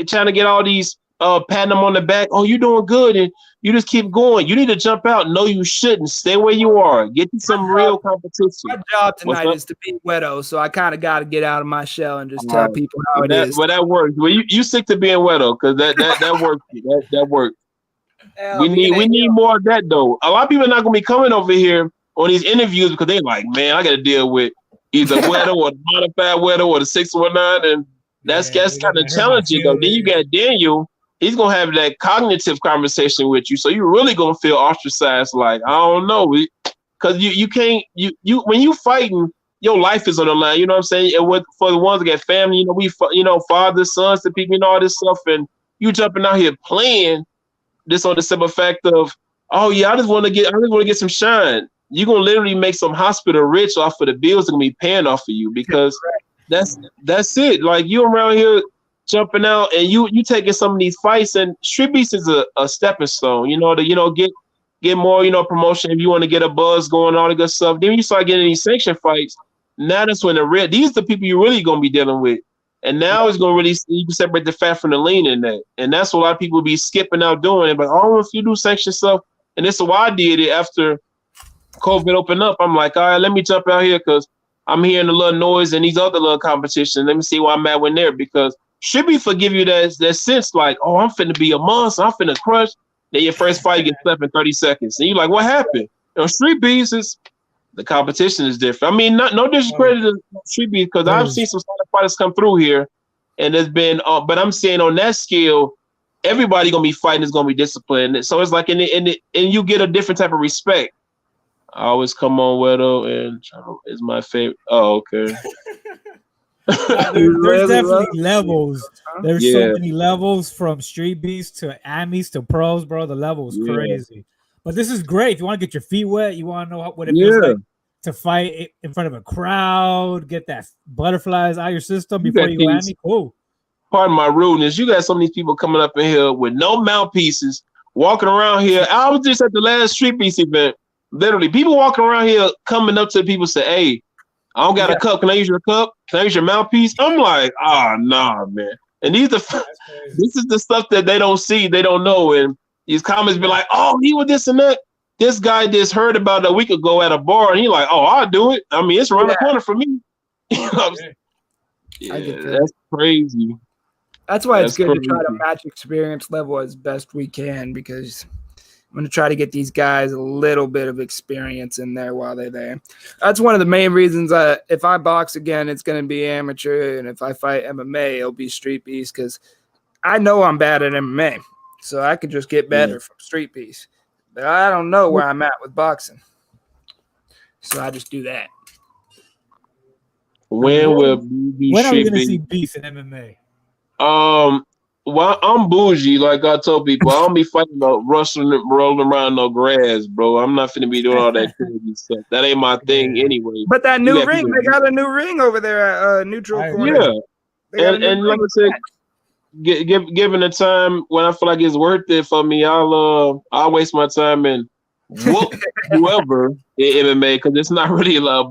trying to get all these patting them on the back. Oh, you're doing good, and you just keep going. You need to jump out. No, you shouldn't. Stay where you are. Get you some real competition. My job tonight is to beat Wero, so I kind of got to get out of my shell and just tell people how it is. Well, that works. Well, you stick to being Wero because that works. That works. We need more of that though. A lot of people are not gonna be coming over here on these interviews because they're like, man, I got to deal with either Wero or the modified Wero or the 619, and that's kind of challenging though. Then you got Daniel. He's gonna have that cognitive conversation with you, so you're really gonna feel ostracized. Like I don't know, because you can't when you fighting, your life is on the line. You know what I'm saying? And for the ones that got family, you know, fathers, sons, to people, you know, all this stuff, and you jumping out here playing this on the simple fact of, oh yeah, I just want to get some shine. You're gonna literally make some hospital rich off of the bills they're gonna be paying off of you because that's it. Like you around here jumping out and you taking some of these fights, and Streetbeefs is a stepping stone, you know, to get more, promotion if you want to get a buzz going, all the good stuff. Then you start getting these sanction fights. Now that's when these are the people you're really gonna be dealing with. And now it's gonna really, you can separate the fat from the lean in that. And that's what a lot of people be skipping out doing it. But if you do sanction stuff, and this is why I did it after COVID opened up. I'm like, all right, let me jump out here because I'm hearing a little noise and these other little competitions. Let me see where I'm at when there, because Should be forgive you that sense like, oh, I'm finna be a monster, I'm finna crush. Then your first fight gets slept in 30 seconds, and you're like, what happened? Street Beefs is the competition is different. I mean, no discredit to Street Beefs because I've seen some fighters come through here, and there's been, but I'm saying on that scale, everybody gonna be fighting is gonna be disciplined. So it's like, and you get a different type of respect. I always come on Wero and is my favorite. Oh, okay. There's definitely levels. There's so many levels from Street Beefs to Amis to pros, bro. The level is crazy. But this is great. If you want to get your feet wet, you want to know what it feels like to fight in front of a crowd, get that butterflies out of your system before you go Ami. Cool. Pardon my rudeness. You got some of these people coming up in here with no mouthpieces, walking around here. I was just at the last Street Beefs event. Literally, people walking around here coming up to people say, hey, I don't got a cup. Can I use your cup? Can I use your mouthpiece? I'm like, nah, man. And this is the stuff that they don't see, they don't know. And these comments be like, oh, he was this and that. This guy just heard about it a week ago at a bar, and he like, oh, I'll do it. I mean, it's around the corner for me. That's crazy. That's why it's good to try to match experience level as best we can, because I'm going to try to get these guys a little bit of experience in there while they're there. That's one of the main reasons if I box again, it's going to be amateur. And if I fight MMA, it'll be Street Beefs, because I know I'm bad at MMA. So I could just get better from Street Beefs. But I don't know where I'm at with boxing. So I just do that. When are we going to see Beefs in MMA? Well, I'm bougie, like I told people. I don't be fighting no rolling around no grass, bro. I'm not finna be doing all that crazy stuff. That ain't my thing anyway. But that new ring, they got a new ring over there at Neutral Corner. Yeah, and like I said, given the time when I feel like it's worth it for me, I'll waste my time and whoop whoever in MMA, because it's not really like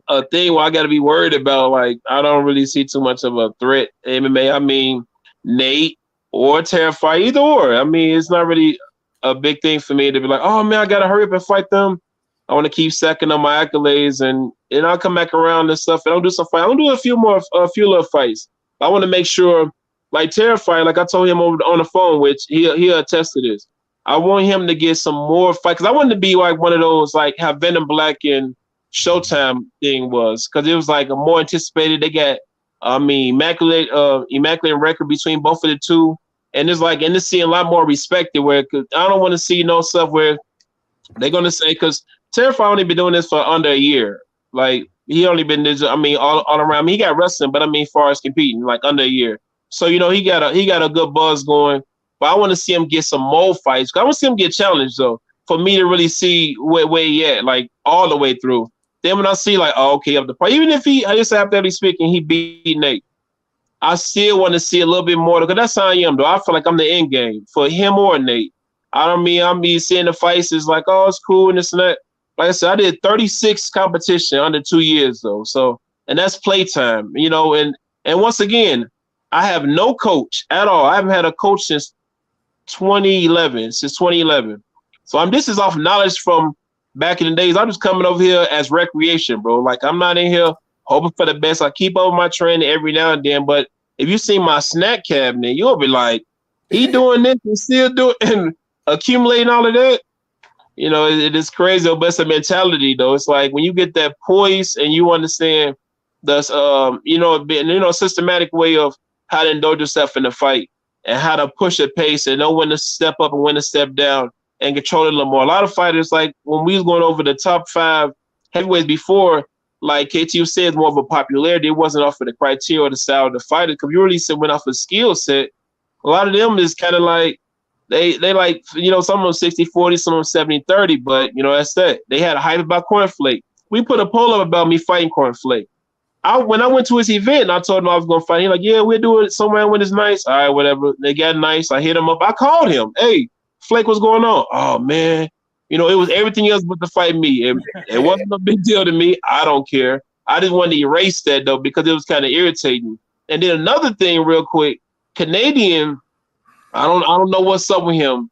a thing where I got to be worried about. Like, I don't really see too much of a threat in MMA. I mean, Nate or Terrifier, either or. I mean, it's not really a big thing for me to be like, oh man, I got to hurry up and fight them. I want to keep second on my accolades, and I'll come back around and stuff. And I'll do some fight. I'll do a few little fights. I want to make sure, like Terrifier, like I told him on the phone, which he'll attest to this. I want him to get some more fights, because I want to be like one of those, like how Venom Blacc and Showtime thing was, because it was like a more anticipated. They got, immaculate record between both of the two, and it's like, and it's seeing a lot more respected. Where, cause I don't want to see no stuff where they're gonna say, because Terrifier only been doing this for under a year. Like, he only been this, all around. I mean, he got wrestling, but as far as competing, like under a year. So he got a good buzz going. But I want to see him get some more fights. I want to see him get challenged though, for me to really see where he at, like all the way through. Then when I see like, oh, okay, up the part, even if I just hypothetically speaking, he beat Nate, I still want to see a little bit more, because that's how I am though. I feel like I'm the end game for him or Nate. I'm be seeing the fights is like, oh, it's cool and this and that. Like I said, I did 36 competition under 2 years though. So, and that's playtime, and once again, I have no coach at all. I haven't had a coach since 2011. So this is off knowledge from back in the days. I'm just coming over here as recreation, bro. Like, I'm not in here hoping for the best. I keep up with my training every now and then. But if you see my snack cabinet, you'll be like, he doing this and still doing and accumulating all of that. It is crazy, but it's a mentality though. It's like when you get that poise and you understand the systematic way of how to indulge yourself in the fight and how to push a pace and know when to step up and when to step down and control it a little more. A lot of fighters, like when we was going over the top 5 heavyweights before, like KTU said, more of a popularity. It wasn't off of the criteria or the style of the fighter, because you really went off a skill set. A lot of them is kind of like, they like, some of them 60-40, some of them 70-30, but that's that. They had a hype about Cornflake. We put a poll up about me fighting Cornflake. When I went to his event, I told him I was going to fight. He's like, yeah, we'll do it somewhere when it's nice. All right, whatever. They got nice. I hit him up. I called him. Hey, Flake, what's going on? Oh, man. It was everything else but to fight me. It wasn't a big deal to me. I don't care. I just wanted to erase that, though, because it was kind of irritating. And then another thing real quick, Canadian, I don't know what's up with him.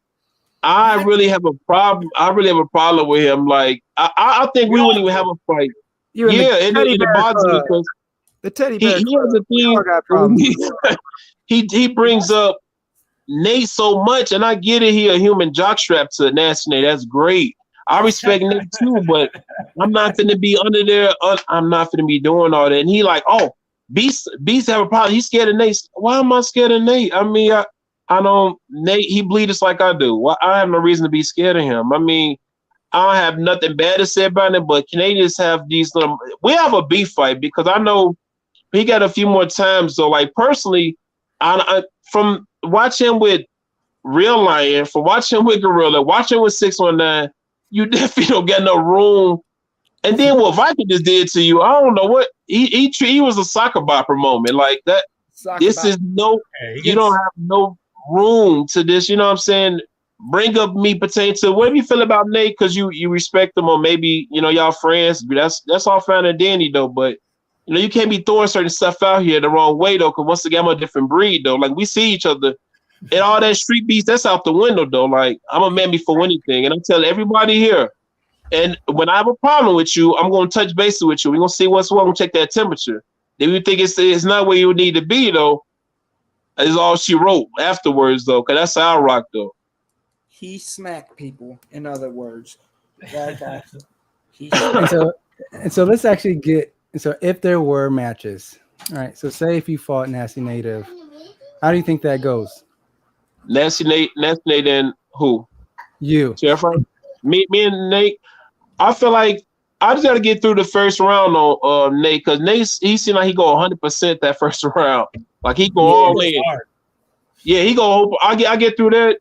I really have a problem. With him. Like, I think we wouldn't even have a fight. In the boxing, because The teddy bear. He has a thing. Got problems. He brings up Nate so much, and I get it. He a human jockstrap to Nasty Nate. That's great. I respect Nate too, but I'm not finna be under there. I'm not finna be doing all that. And he like, oh, Beast have a problem. He's scared of Nate. Why am I scared of Nate? I mean, I don't. Nate, he bleed just like I do. Well, I have no reason to be scared of him. I mean, I don't have nothing bad to say about him. But Canadians have these little. We have a beef fight because I know he got a few more times. So, like personally, I from watching with Real Lion, from watching with Gorilla, watching with 619. You definitely don't get no room. And then what Viking just did to you, I don't know what he was a soccer bopper moment like that. This is no, you don't have no room to this. You know what I'm saying? Bring up me pertaining to whatever you feel about Nate because you respect him or maybe y'all friends. That's all fine and dandy though. But you can't be throwing certain stuff out here the wrong way though. Because once again, I'm a different breed though. Like we see each other. And all that street beats, that's out the window, though. Like, I'm a man before anything. And I'm telling everybody here, and when I have a problem with you, I'm going to touch base with you. We're going to see what's wrong. We'll check that temperature. If you think it's not where you need to be, though, is all she wrote afterwards, though, because that's how I rock, though. He smacked people, in other words. And so let's actually get, so if there were matches, all right, so say if you fought Nasty Native, how do you think that goes? Nasty Nate and who? You. Terrifier? Me and Nate. I feel like I just got to get through the first round on Nate because Nate, he seemed like he go 100% that first round. Like he go all in. Yeah, he go. I get through that.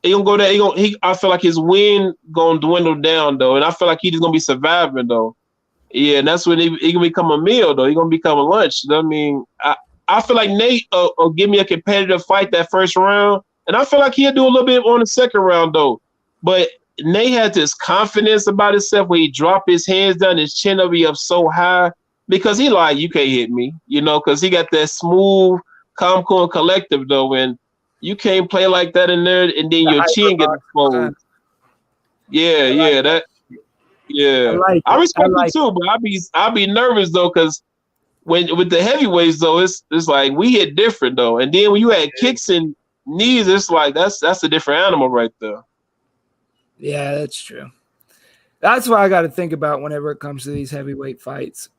He gonna go there. I feel like his win gonna dwindle down though, and I feel like he just gonna be surviving though. Yeah, and that's when he gonna become a meal though. He gonna become a lunch. I mean, I feel like Nate will give me a competitive fight that first round. And I feel like he'll do a little bit on the second round, though. But Nate has this confidence about himself where he drop his hands down, his chin will be up so high because he like, you can't hit me, because he got that smooth, calm, cool, and collective, though. And you can't play like that in there, and then your chin gets exposed. Yeah. I respect it too, but I'll be nervous, though, because with the heavyweights, though, it's like we hit different, though. And then when you had kicks and knees, it's like that's a different animal right there. Yeah, that's true. That's what I got to think about whenever it comes to these heavyweight fights.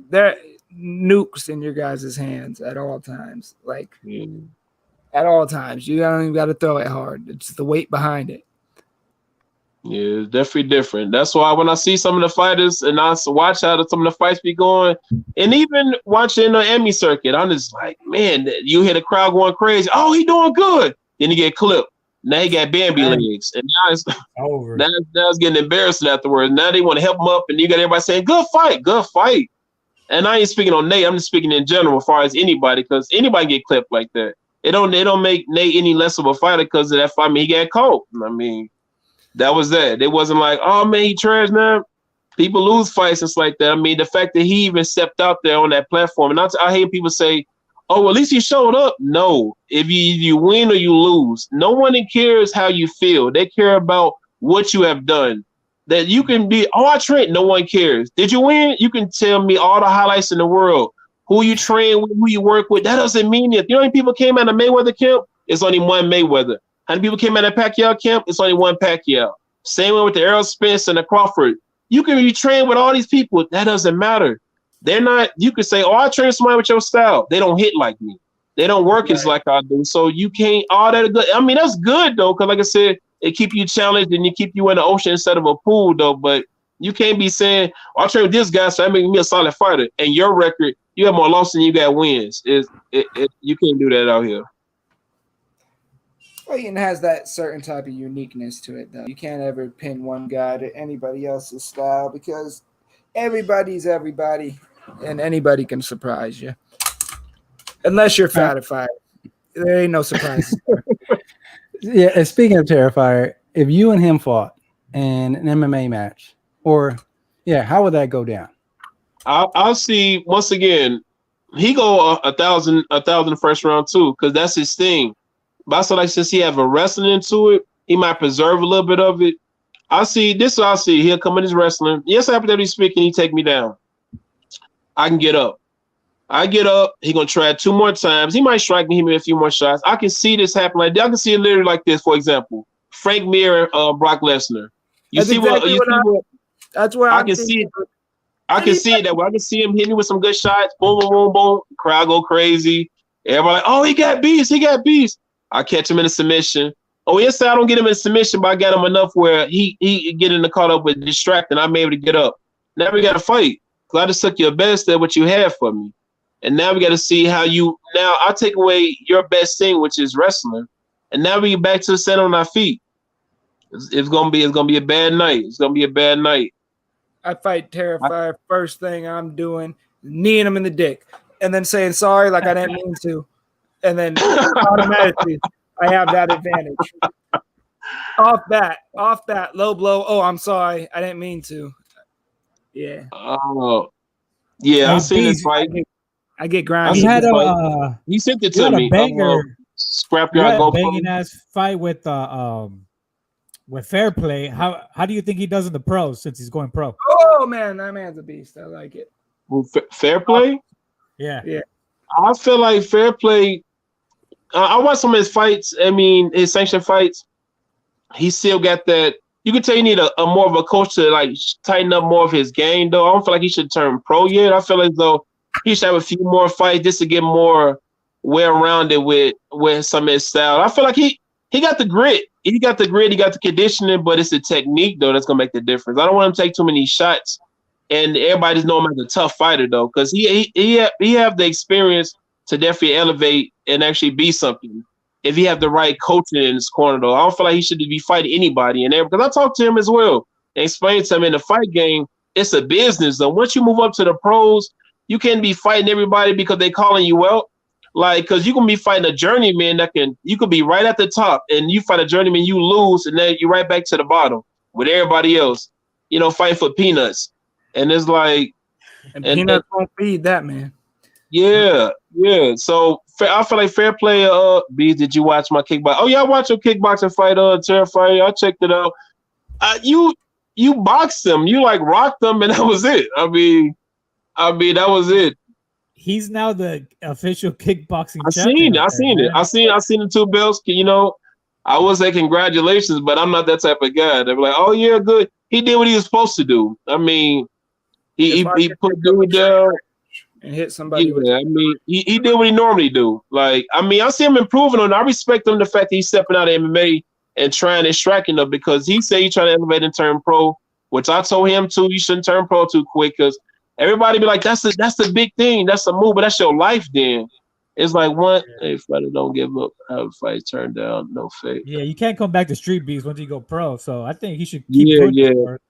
They're nukes in your guys' hands at all times. Like at all times, you don't even got to throw it hard. It's the weight behind it. Yeah, it's definitely different. That's why when I see some of the fighters and I watch how some of the fights be going, and even watching the Emmy circuit, I'm just like, man, you hear the crowd going crazy. Oh, he doing good. Then he get clipped. Now he got Bambi legs, and now it's over. Now it's getting embarrassing afterwards. Now they want to help him up, and you got everybody saying, "Good fight, good fight." And I ain't speaking on Nate. I'm just speaking in general, as far as anybody, because anybody get clipped like that. It don't make Nate any less of a fighter because of that fight. I mean, he got caught. I mean. That was that. It wasn't like, oh man, he trash now. People lose fights. It's like that. I mean, the fact that he even stepped out there on that platform, and I hate people say, oh, well, at least he showed up. No, if you win or you lose, no one cares how you feel. They care about what you have done. That you can be, oh, I trained. No one cares. Did you win? You can tell me all the highlights in the world. Who you train with, who you work with. That doesn't mean it. You know how many people came out of Mayweather camp? It's only one Mayweather. How many people came out of Pacquiao camp? It's only one Pacquiao. Same way with the Errol Spence and the Crawford. You can be trained with all these people. That doesn't matter. They're not, you could say, oh, I train somebody with your style. They don't hit like me. They don't work as like I do. So you can't, all that good. I mean, that's good though. Cause like I said, it keep you challenged and you keep you in the ocean instead of a pool though. But you can't be saying, oh, I train with this guy, so that makes me a solid fighter. And your record, you have more losses than you got wins. You can't do that out here. Fighting has that certain type of uniqueness to it, though. You can't ever pin one guy to anybody else's style because everybody's everybody, and anybody can surprise you. Unless you're Terrifier. There ain't no surprises. Yeah, and speaking of Terrifier, if you and him fought in an MMA match, how would that go down? I'll see, once again, he go 1,000 first round too, because that's his thing. But I feel like since he have a wrestling into it, he might preserve a little bit of it. I'll see. He'll come in his wrestling. Yes, hypothetically speaking, he take me down. I can get up. I get up. He gonna try it 2 more times. He might strike me, hit me a few more shots. I can see this happen. Like I can see it literally like this. For example, Frank Mir, Brock Lesnar. That's where I can see it. I can see it that way. I can see him hit me with some good shots. Boom, boom, boom, boom. Crowd go crazy. Everybody like, oh, he got beast. He got beast. I catch him in a submission. Oh, yes, I don't get him in a submission, but I got him enough where he get in the caught up with distracting. I'm able to get up. Now we got to fight. Because I just took your best at what you had for me. And now we got to see how you – now I take away your best thing, which is wrestling. And now we get back to the set on our feet. It's gonna be a bad night. It's gonna be a bad night. I fight Terrifier. First thing I'm doing, kneeing him in the dick, and then saying sorry like I didn't mean to, and then automatically I have that advantage. Off bat, low blow. Oh, I'm sorry, I didn't mean to. Yeah. Oh, yeah. I seen this fight. I get grounded. He sent it to me. Scrapyard go banging ass fight with Fair Play. How do you think he does in the pros since he's going pro? Oh man, that man's a beast. I like it. Fair Play? Yeah. I feel like Fair Play. I watched some of his fights. I mean, his sanctioned fights. He still got that. You could tell you need a more of a coach to like tighten up more of his game, though. I don't feel like he should turn pro yet. I feel as though he should have a few more fights just to get more well-rounded with some of his style. I feel like he got the grit. He got the grit. He got the conditioning, but it's the technique though that's gonna make the difference. I don't want him to take too many shots, and everybody just know him as a tough fighter though, because he have the experience to definitely elevate and actually be something. If he have the right coaching in his corner though, I don't feel like he should be fighting anybody in there, because I talked to him as well and explained to him in the fight game, it's a business though. Once you move up to the pros, you can't be fighting everybody because they calling you out. Like, because you can be fighting a journeyman you could be right at the top, and you fight a journeyman, you lose, and then you're right back to the bottom with everybody else, fighting for peanuts. And it's like, and peanuts won't feed that man. Yeah. So I feel like Fair Play. B, did you watch my kickboxing? Oh yeah, I watched your kickboxing fight, Terrifier. I checked it out. You boxed him, you like rocked him, and that was it. I mean, that was it. He's now the official kickboxing champion. I seen it. I seen the 2 belts. I would say congratulations, but I'm not that type of guy. They're like, oh yeah, good. He did what he was supposed to do. I mean, he put dude down and hit somebody. Yeah, I mean, he did what he normally do. Like, I mean, I see him improving on it. I respect him the fact that he's stepping out of MMA and trying and striking them, because he said he's trying to elevate and turn pro, which I told him too. You shouldn't turn pro too quick, because everybody be like, that's the big thing. That's a move, but that's your life then. It's like, hey, fighter, don't give up. Have a fight turned down, no fake. Yeah, you can't come back to Street Beefs once you go pro. So I think he should keep putting it for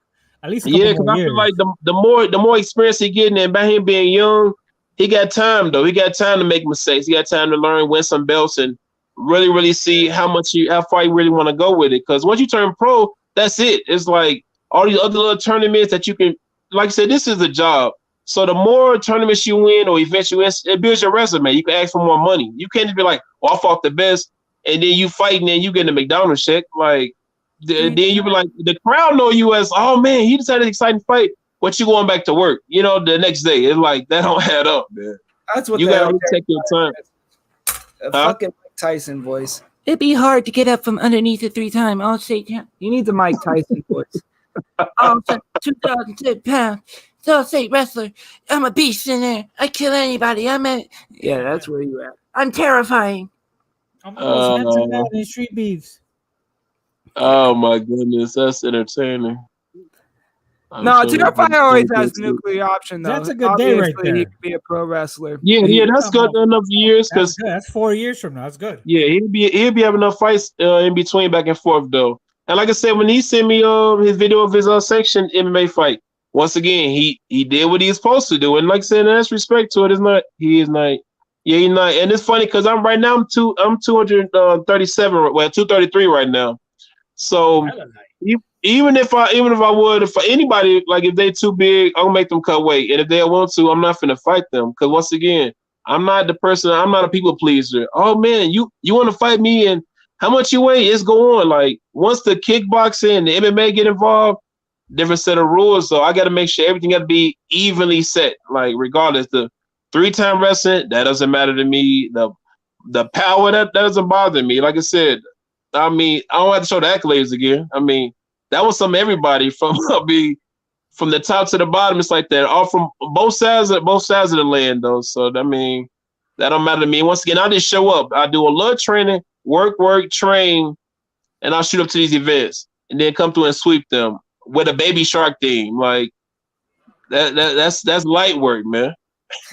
at least a couple more years. I feel like the more experience he getting, and by him being young, he got time though. He got time to make mistakes. He got time to learn, win some belts, and really, really see how far you really want to go with it. Because once you turn pro, that's it. It's like all these other little tournaments that you can. Like I said, this is a job. So the more tournaments you win or events you win, it builds your resume. You can ask for more money. You can't just be like, I fought the best, and then you fighting and you get a McDonald's check. Like, then you be like, the crowd know you as, oh man, he just had an exciting fight, but you going back to work, the next day. It's like, that don't add up, man. That's what you got to take your time. A fucking Mike Tyson voice. It'd be hard to get up from underneath it 3 times. I'll say, you need the Mike Tyson voice. I'm 2,000 pounds. State wrestler. I'm a beast in there. I kill anybody. Yeah, that's where you at. I'm terrifying. I'm the most handsome man in Street Beefs. Oh my goodness, that's entertaining. Terrifier always has a nuclear option though. That's a good day right there. He could be a pro wrestler. Yeah, that's good enough years, because that's 4 years from now. That's good. Yeah, he'll be having enough fights in between, back and forth though. And like I said, when he sent me his video of his sanctioned MMA fight, once again, he did what he was supposed to do, and like I said, that's respect to it. He's not. And it's funny because I'm 237, 233 right now. So even if I would, for anybody, like if they too big, I'll make them cut weight, and if they want to, I'm not finna fight them, because once again, I'm not a people pleaser. Oh man, you want to fight me, and how much you weigh? It's go on. Like once the kickboxing and the MMA get involved, different set of rules. So I got to make sure everything got to be evenly set. Like regardless, the 3-time wrestling, that doesn't matter to me. The power, that doesn't bother me. Like I said, I mean, I don't have to show the accolades again. I mean, that was some everybody from from the top to the bottom. It's like that, all from both sides of the land, though. So I mean, that don't matter to me. Once again, I just show up. I do a little training, work, train, and I'll shoot up to these events, and then come through and sweep them with a Baby Shark theme. Like that's light work, man.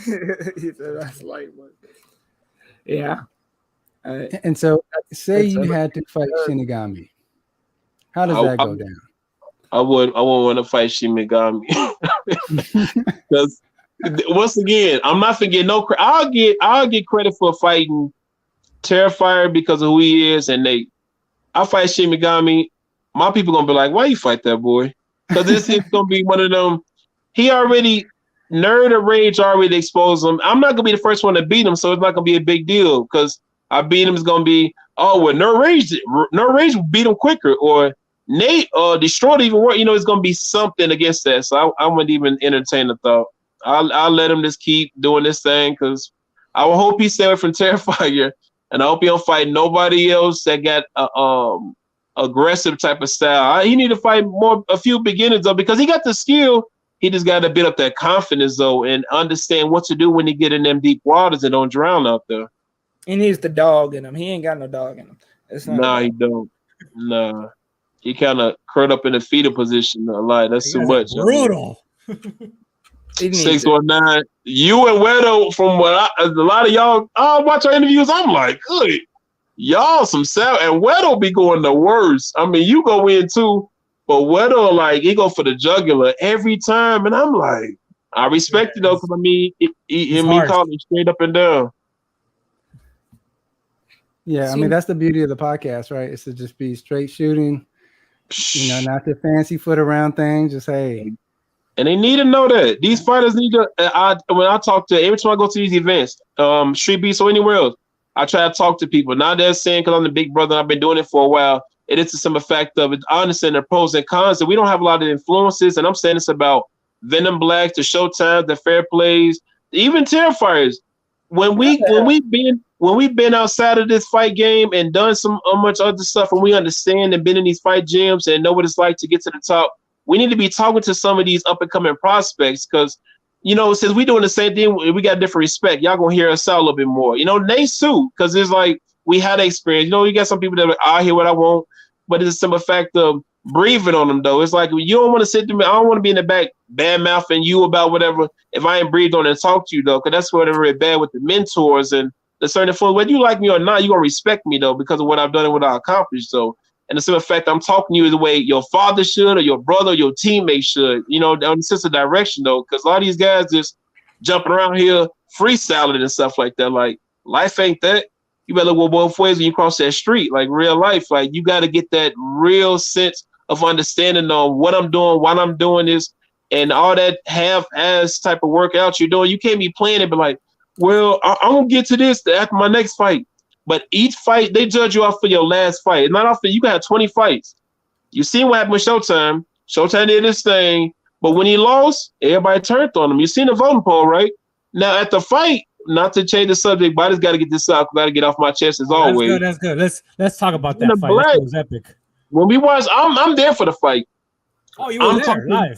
He said that's light work. Yeah. And so, say you had to fight Shinigami. How does that go down? I wouldn't want to fight Shinigami because once again, I'm not forgetting no credit. I'll get credit for fighting Terrifier because of who he is, and I fight Shinigami. My people gonna be like, "Why you fight that boy?" Because this is gonna be one of them. He already Nerd or Rage already exposed him. I'm not gonna be the first one to beat him, so it's not gonna be a big deal because I beat him is gonna be Nerd Rage beat him quicker, or Nate destroyed even more. You know, it's gonna be something against that. So I wouldn't even entertain the thought. I'll let him just keep doing this thing because I will hope he stay away from Terrifier, and I hope he don't fight nobody else that got aggressive type of style. He need to fight a few beginners though, because he got the skill. He just got to build up that confidence though, and understand what to do when he get in them deep waters and don't drown out there. He needs the dog in him. He ain't got no dog in him. Nah, he don't. Nah, he kind of curled up in the fetal position a lot. That's too much. Brutal. 619. You and Wero, from what a lot of y'all watch our interviews, I'm like, good. Y'all some sound, and Wero be going the worst. I mean, you go in too, but Wero, like, he go for the jugular every time, and I'm like, I respect it though, because I mean, he called me straight up and down. Yeah, I mean, that's the beauty of the podcast, right? It's to just be straight shooting, you know, not the fancy foot around thing. Just hey. And they need to know that these fighters need to. When I talk to every time I go to these events, Streetbeefs or anywhere else, I try to talk to people. Not that saying because I'm the big brother, and I've been doing it for a while. It is to some effect of it. I understand the pros and cons, and we don't have a lot of influences. And I'm saying this about Venom Blacc, the Showtime, the Fair Plays, even Terrifiers. When we've been outside of this fight game and done some much other stuff, and we understand and been in these fight gyms and know what it's like to get to the top, we need to be talking to some of these up and coming prospects because, you know, since we doing the same thing, we got different respect. Y'all gonna hear us out a little bit more. You know, they too, because it's like we had experience. You know, you got some people that are, I hear what I want, but it's a simple fact of breathing on them though. It's like you don't want to sit there. I don't want to be in the back bad mouthing you about whatever if I ain't breathed on and talk to you though, because that's whatever it's bad with the mentors and the certain influence. Whether you like me or not, you gonna respect me though because of what I've done and what I accomplished. So, and the simple fact I'm talking to you the way your father should or your brother or your teammate should, you know, on the sense of direction though, because a lot of these guys just jumping around here freestyling and stuff like that. Like life ain't that. You better look both ways when you cross that street, like real life. Like you got to get that real sense of understanding on what I'm doing, why I'm doing this, and all that half-ass type of workout you're doing. You can't be playing it, but like, well, I'm gonna get to this after my next fight. But each fight, they judge you off for your last fight. Not off you got 20 fights. You seen what happened with Showtime. Showtime did this thing, but when he lost, everybody turned on him. You seen the voting poll, right? Now at the fight, not to change the subject, but I just got to get this out. Got to get off my chest as always. That's good. Let's talk about that fight. That was epic. When we watched, I'm there for the fight. Oh, you were there live.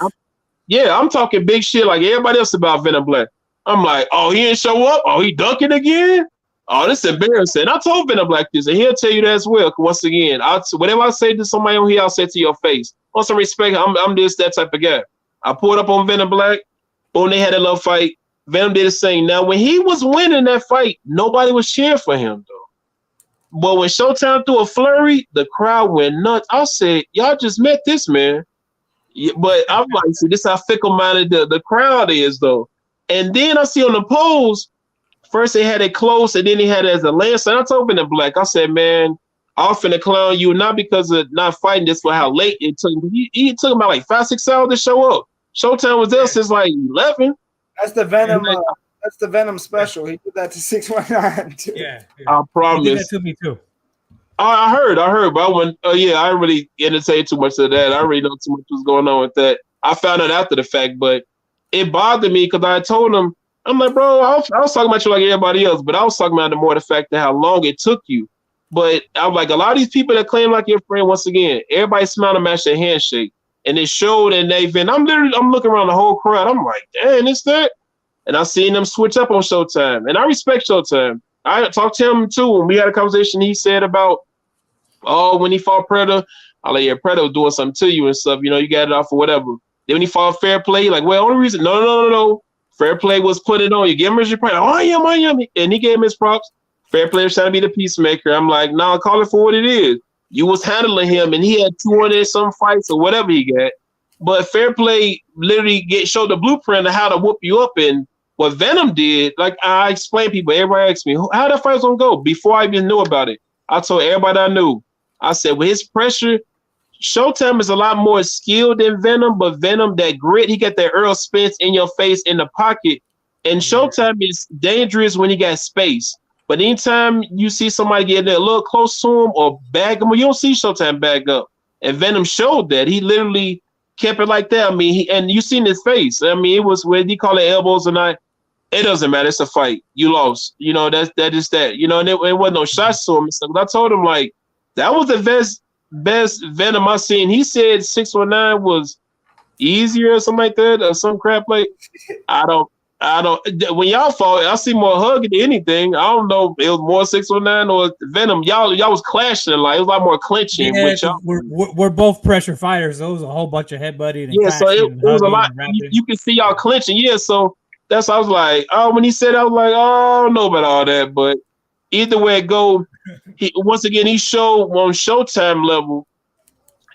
I'm talking big shit like everybody else about Venom Blacc. I'm like, oh, he didn't show up. Oh, he dunking again. Oh, this is embarrassing. I told Venom Blacc this, and he'll tell you that as well. Once again, whatever I say to somebody on here, I'll say to your face. On some respect, I'm just that type of guy. I pulled up on Venom Blacc. Boom, they had a little fight. Venom did the same. Now, when he was winning that fight, nobody was cheering for him, though. But when Showtime threw a flurry, the crowd went nuts. I said, y'all just met this man. Yeah, but I'm like, see, this is how fickle-minded the crowd is, though. And then I see on the polls, first they had it close, and then they had it as a landslide. I told Venom Blacc, I said, man, I'm finna clown you, not because of not fighting this, for how late it took. He took about like 5-6 hours to show up. Showtime was there since like 11. That's the Venom. That's the Venom special. He did that to 619 too. Yeah. I promise. He did that to me too. I heard, but I went. I didn't really entertain too much of that. I already know too much was going on with that. I found out after the fact, but it bothered me because I told him I'm like, bro, I was talking about you like everybody else, but I was talking about the fact that how long it took you. But I'm like, a lot of these people that claim like your friend, once again, everybody smiled and matched their handshake. And it showed in that event. I'm looking around the whole crowd. I'm like, damn, it's that. And I seen them switch up on Showtime. And I respect Showtime. I talked to him too. When we had a conversation, he said about, when he fought Predator, I like, yeah, Predator was doing something to you and stuff. You know, you got it off or whatever. Then when he fought Fair Play, like, well, only reason, no. Fair Play was put it on. You give him his props. I am. And he gave him his props. Fair Play was trying to be the peacemaker. I'm like, nah, call it for what it is. You was handling him, and he had 200 some fights or whatever he got. But Fair Play literally showed the blueprint of how to whoop you up. And what Venom did, like I explained, people, everybody asked me, how that fight's gonna go? Before I even knew about it, I told everybody I knew. I said, with his pressure, Showtime is a lot more skilled than Venom, but Venom, that grit, he got that Earl Spence in your face in the pocket. And Showtime is dangerous when he got space. But anytime you see somebody getting a little close to him or bag him, you don't see Showtime bag up. And Venom showed that. He literally kept it like that. I mean, and you seen his face. I mean, it was whether he call it elbows or not. It doesn't matter. It's a fight. You lost. You know, that is that. You know, and it wasn't no shots to him. So I told him, like, that was the best Venom I seen. He said 619 was easier or something like that, or some crap like. I don't. When y'all fought, I see more hugging than anything. I don't know if it was more 619 or Venom. Y'all was clashing a lot. It was a lot more clinching. Yeah, with y'all. We're both pressure fighters. So it was a whole bunch of headbutting. Yeah, so it was a lot. You can see y'all clinching. Yeah, so that's I was like, when he said, I was like, I don't know about all that, but either way it go, once again he showed on Showtime level,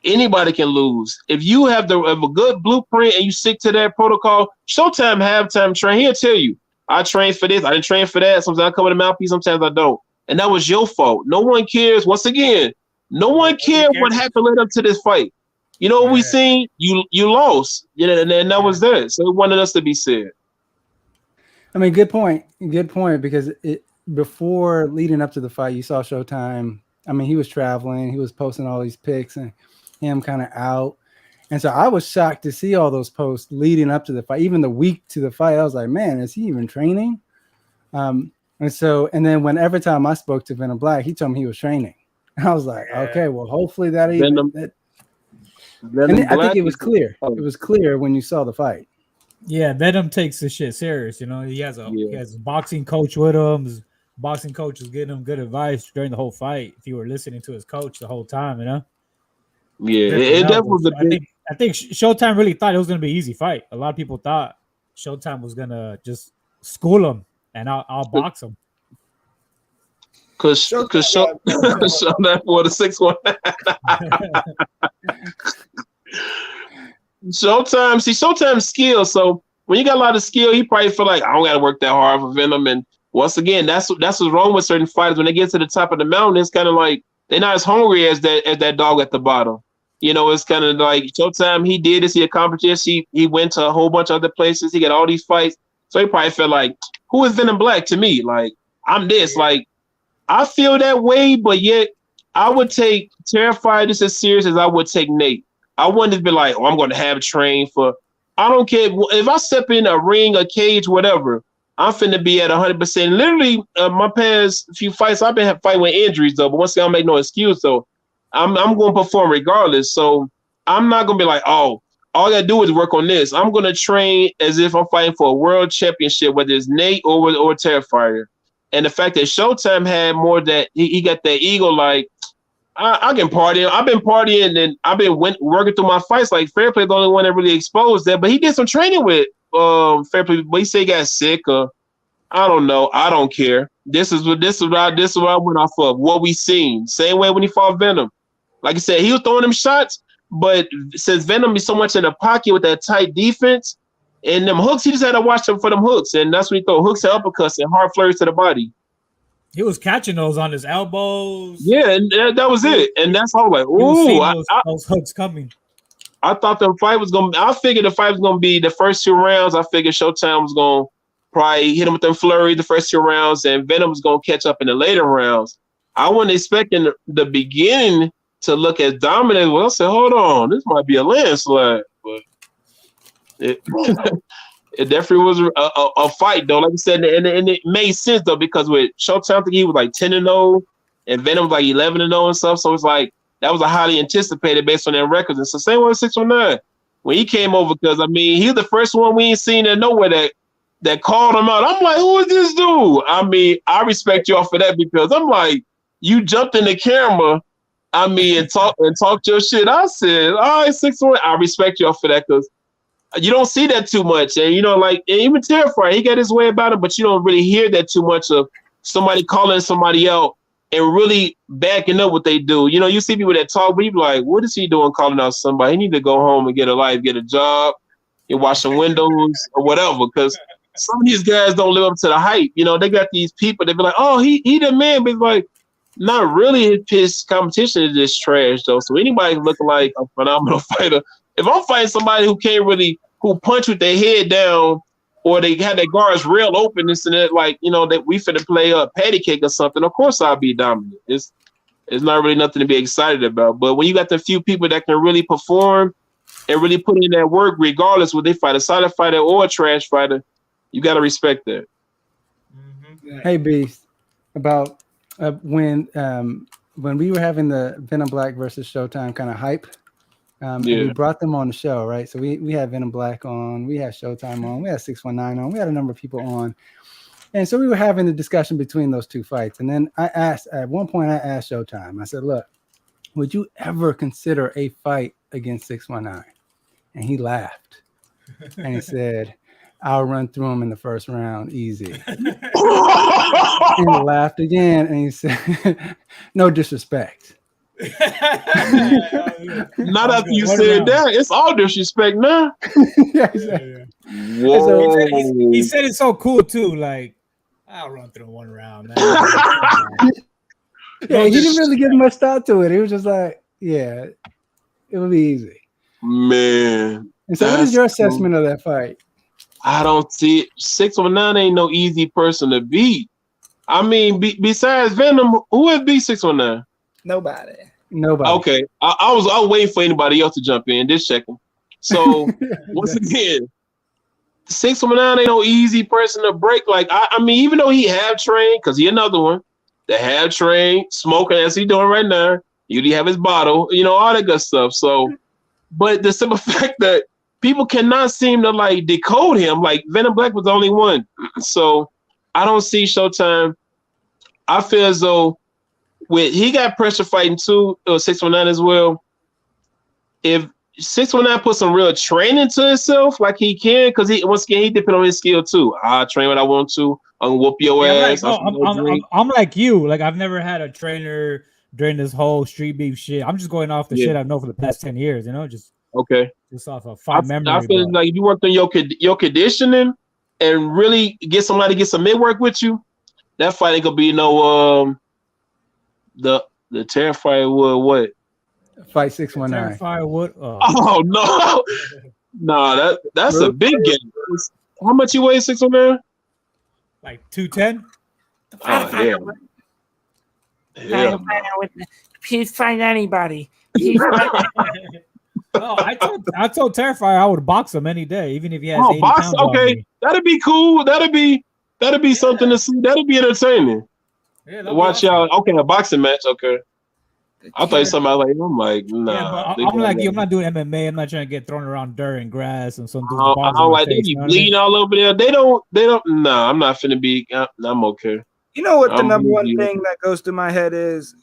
anybody can lose. If you have a good blueprint and you stick to that protocol, Showtime halftime train, he'll tell you, I trained for this, I didn't train for that. Sometimes I come with a mouthpiece, sometimes I don't. And that was your fault. No one cares. Once again, no one cares what happened led up to this fight. You know what we seen? You lost. You know, and that was that. So it wanted us to be said. I mean, good point. Good point, because before leading up to the fight, you saw Showtime. I mean, he was traveling. He was posting all these pics and him kind of out. And so I was shocked to see all those posts leading up to the fight. Even the week to the fight, I was like, man, is he even training? And then every time I spoke to Venom Blacc, he told me he was training. And I was like, okay, well, hopefully I think it was clear. It was clear when you saw the fight. Yeah, Venom takes this shit serious. You know, he has a boxing coach with him. His boxing coach was giving him good advice during the whole fight. If you were listening to his coach the whole time, you know. Yeah, it definitely was a big. I think Showtime really thought it was going to be an easy fight. A lot of people thought Showtime was going to just school him and I'll box him. Cause Showtime for the 619. Showtime's skill. So when you got a lot of skill, he probably feel like I don't got to work that hard for Venom. And once again, that's what's wrong with certain fighters. When they get to the top of the mountain, it's kind of like they're not as hungry as that dog at the bottom. You know, it's kind of like Showtime. He did this. He accomplished this. He went to a whole bunch of other places. He got all these fights. So he probably felt like, who is Venom Blacc to me? Like, I'm this. Like, I feel that way, but yet I would take Terrifier just as serious as I would take Nate. I wouldn't just be like, I'm going to have train for. I don't care if I step in a ring, a cage, whatever. I'm finna be at 100%. Literally, my past few fights, I've been fighting with injuries though. But once again, I'll make no excuse though. I'm going to perform regardless. So I'm not going to be like, all I got to do is work on this. I'm going to train as if I'm fighting for a world championship, whether it's Nate or Terrifier. And the fact that Showtime had more that he got that ego, like, I can party. I've been partying and I've been working through my fights. Like Fair Play, the only one that really exposed that. But he did some training with Fair Play. But he said he got sick or I don't know. I don't care. This is what I went off of. What we seen. Same way when he fought Venom. Like I said, he was throwing them shots, but since Venom is so much in the pocket with that tight defense and them hooks, he just had to watch them for them hooks, and that's when he throw hooks and uppercuts and hard flurries to the body. He was catching those on his elbows. Yeah, and that was it. And that's all like, ooh, those hooks coming. I thought the fight was gonna. I figured the fight was gonna be the first 2 rounds. I figured Showtime was gonna probably hit him with them flurries the first 2 rounds, and Venom was gonna catch up in the later rounds. I wasn't expecting the beginning to look as dominant. Well, I said, hold on, this might be a landslide, but It definitely was a fight though. Like I said, and it made sense though because with Showtime, I think he was like 10-0, and Venom was like 11-0 and stuff. So it's like that was a highly anticipated based on their records. And so same with 619 when he came over, because I mean he's the first one we ain't seen in nowhere that called him out. I'm like, who is this dude? I mean, I respect y'all for that because I'm like, you jumped in the camera, I mean, and talked your shit. I said, all right, 619. I respect y'all for that because you don't see that too much. And you know, like even Terrifier, he got his way about it, but you don't really hear that too much of somebody calling somebody out and really backing up what they do. You know, you see people that talk, but you be like, what is he doing calling out somebody? He need to go home and get a life, get a job, and wash some windows or whatever. Because some of these guys don't live up to the hype. You know, they got these people that be like, oh, he the man, but it's like, not really. His competition is just trash though. So anybody looking like a phenomenal fighter, if I'm fighting somebody who punch with their head down, or they had their guards real open, this and that, like, you know, that we finna play a patty cake or something, of course I'll be dominant. It's not really nothing to be excited about. But when you got the few people that can really perform and really put in that work, regardless whether they fight a solid fighter or a trash fighter, you got to respect that. Mm-hmm. Hey, Beast, about when we were having the Venom Blacc versus Showtime kind of hype, we brought them on the show, right? So we had Venom Blacc on, we had Showtime on, we had 619 on, we had a number of people on. And so we were having the discussion between those two fights. And then at one point I asked Showtime, I said, look, would you ever consider a fight against 619? And he laughed. And he said, I'll run through him in the first round, easy. And he laughed again, and he said, no disrespect. Not after you said that. It's all disrespect now. Yeah, exactly. Whoa. He said it's so cool too. Like, I'll run through one round, man. Yeah, he didn't really give much thought to it. He was just like, yeah, it would be easy. Man. And so what is your assessment of that fight? I don't see it. 619 ain't no easy person to beat. I mean, besides Venom, who has beat 619? Nobody. Okay, I was waiting for anybody else to jump in. Just checking. So once again, 619 ain't no easy person to break. Like I mean, even though he have trained, because he another one that have trained, smoking as he doing right now. Usually have his bottle, you know, all that good stuff. So, but the simple fact that people cannot seem to like decode him. Like Venom Blacc was the only one. So I don't see Showtime. I feel as though he got pressure fighting too, 619 as well. If 619 put some real training to himself, like he can, because once again he depend on his skill too. I train what I want to. I'm gonna whoop your ass. I'm like you. Like I've never had a trainer during this whole street beef shit. I'm just going off the shit I know for the past 10 years. You know, just off of fight memory. I feel like if you worked on your conditioning and really get somebody to get some mid work with you, that fight ain't gonna be no the Terrifier would what? Fight 619. Terrifier would. Oh no, no, that's a big game. How much you weigh, 619? Like 210. Oh yeah. He's fighting anybody. Oh, I told Terrifier I would box him any day, even if he has 80 box. pounds on Okay, me. that'd be cool. That'd be something to see. That'd be entertaining. Yeah, watch y'all. Okay, a boxing match. Okay. I thought somebody like I'm like nah. Yeah, but I'm like you. I'm not doing MMA. I'm not trying to get thrown around dirt and grass and some. I don't like they be bleeding all over there. They don't. Nah, I'm not finna be. I'm okay. You know what the number one thing that goes through my head is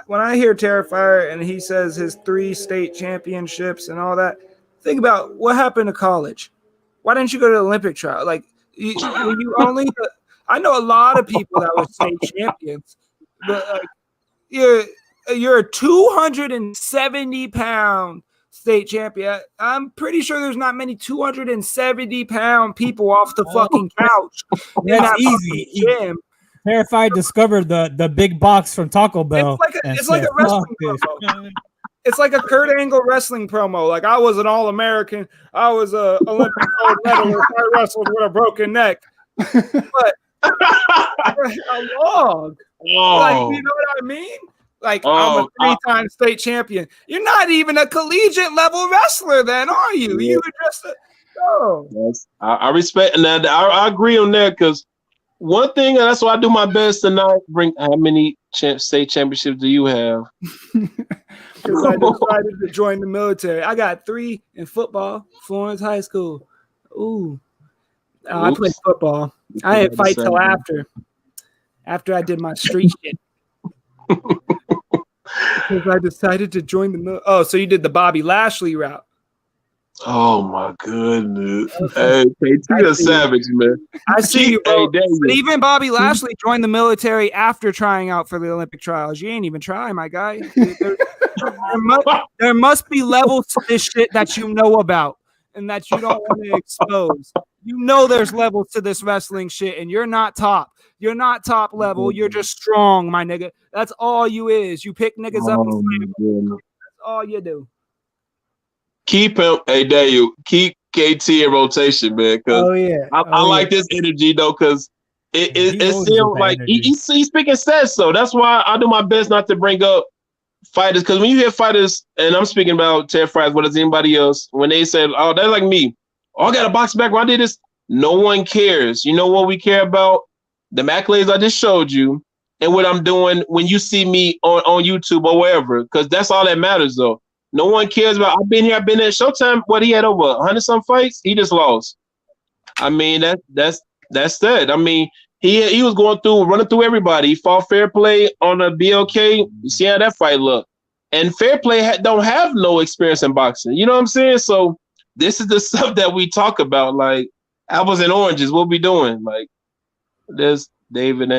when I hear Terrifier and he says his 3 state championships and all that. Think about what happened to college. Why didn't you go to the Olympic trial? Like you only. I know a lot of people that were state champions, but like you're a 270-pound state champion. I'm pretty sure there's not many 270-pound people off the fucking couch. That's easy. Gym. Terrified discovered the big box from Taco Bell. It's like a wrestling promo. It's like a Kurt Angle wrestling promo. Like I was an All-American. I was a Olympic gold medalist. I wrestled with a broken neck. But a log. Like, you know what I mean? Like I'm a 3-time state champion. You're not even a collegiate level wrestler, then, are you? You were just Oh. Yes. I respect, and I agree on that because one thing, and that's why I do my best to not bring. How many state championships do you have? Because I decided to join the military. I got 3 in football, Florence High School. Ooh. I played football. I didn't fight till after I did my street shit. Because I decided to join the military. Oh, so you did the Bobby Lashley route. Oh my goodness! Hey, KT a savage, man. I see you, bro. Hey, but even Bobby Lashley joined the military after trying out for the Olympic trials. You ain't even try, my guy. There must be levels to this shit that you know about and that you don't want to expose. You know there's levels to this wrestling shit, and you're not top. You're not top level. You're just strong, my nigga. That's all you is. You pick niggas up and slam them. That's all you do. Keep him, hey Daniel, keep KT in rotation, man. Cause I like this energy though, cause it seems like he's speaking sense. So that's why I do my best not to bring up fighters. Cause when you hear fighters, and I'm speaking about Terrifier, what is anybody else? When they say, "Oh, they're like me," oh, I got a box background, I did this. No one cares. You know what we care about? The accolades I just showed you, and what I'm doing when you see me on YouTube or wherever. Cause that's all that matters, though. No one cares about. I've been at Showtime. What, he had over 100-some fights. He just lost. I mean, that's that. I mean, he was running through everybody. He fought Fair Play on a BLK. You see how that fight looked. And Fair Play don't have no experience in boxing. You know what I'm saying? So this is the stuff that we talk about, like apples and oranges. What we doing? Like there's David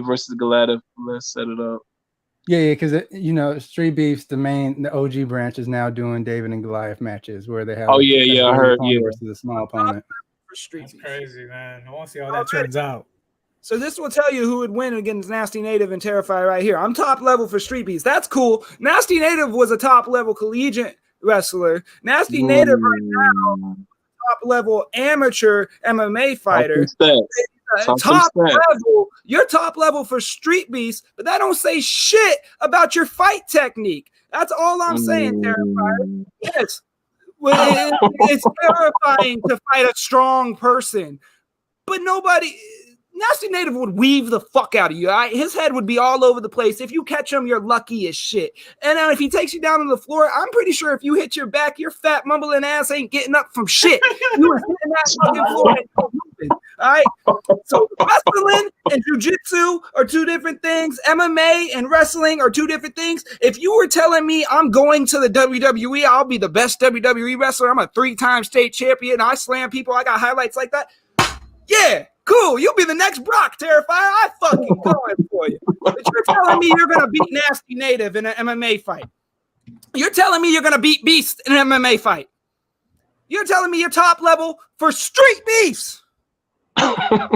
versus Goliath. Let's set it up. Yeah, because Street Beefs, the OG branch is now doing David and Goliath matches where they have. Oh yeah, I heard. Yeah, versus a small opponent. That's crazy, man. I want to see how that turns out. So this will tell you who would win against Nasty Native and Terrifier right here. I'm top level for Street Beefs. That's cool. Nasty Native was a top level collegiate wrestler. Nasty Native right now, top level amateur MMA fighter. Top level, you're top level for Street Beefs, but that don't say shit about your fight technique. That's all I'm saying, Terrifier. Yes, it's terrifying to fight a strong person, but Nasty Native would weave the fuck out of you. His head would be all over the place. If you catch him, you're lucky as shit. And then if he takes you down on the floor, I'm pretty sure if you hit your back, your fat mumbling ass ain't getting up from shit. You were hitting that fucking floor and moving. All right. So wrestling and jiu-jitsu are two different things. MMA and wrestling are two different things. If you were telling me I'm going to the WWE, I'll be the best WWE wrestler. I'm a 3-time state champion. I slam people. I got highlights like that. Yeah. Cool, you'll be the next Brock, Terrifier. I fucking going for you. But you're telling me you're gonna beat Nasty Native in an MMA fight. You're telling me you're gonna beat Beast in an MMA fight. You're telling me you're top level for Street Beefs. Yeah.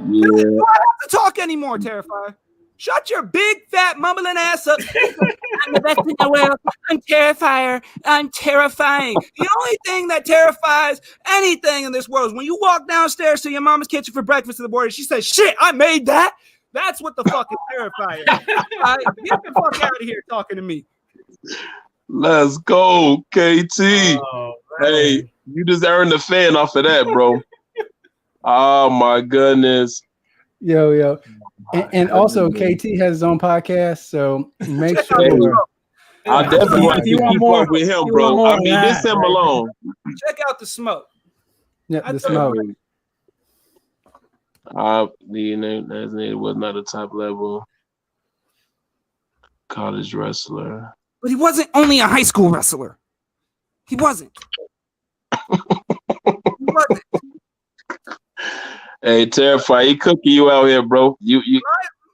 You don't have to talk anymore, Terrifier. Shut your big, fat, mumbling ass up. I'm the best in the world. I'm Terrifier. I'm terrifying. The only thing that terrifies anything in this world is when you walk downstairs to your mama's kitchen for breakfast in the morning, she says, shit, I made that. That's what the fuck is Terrifier. Get the fuck out of here talking to me. Let's go, KT. Hey, you just earned the fan off of that, bro. Oh, my goodness. Yo. And also, KT has his own podcast, so make sure. I definitely want to keep up with him, bro. I mean, this him alone. Check out the smoke. Yeah, the smoke. It was not a top level college wrestler. But he wasn't only a high school wrestler. He wasn't. Hey, Terrifier, he cooking you out here, bro.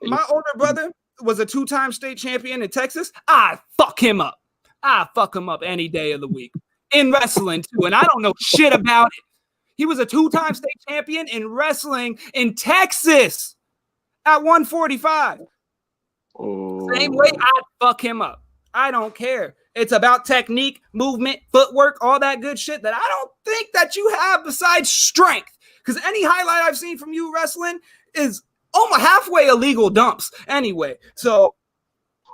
My older brother was a 2-time state champion in Texas. I fuck him up. I fuck him up any day of the week. In wrestling, too. And I don't know shit about it. He was a 2-time state champion in wrestling in Texas at 145. Same way I'd fuck him up. I don't care. It's about technique, movement, footwork, all that good shit that I don't think that you have besides strength. Because any highlight I've seen from you wrestling is almost halfway illegal dumps anyway. So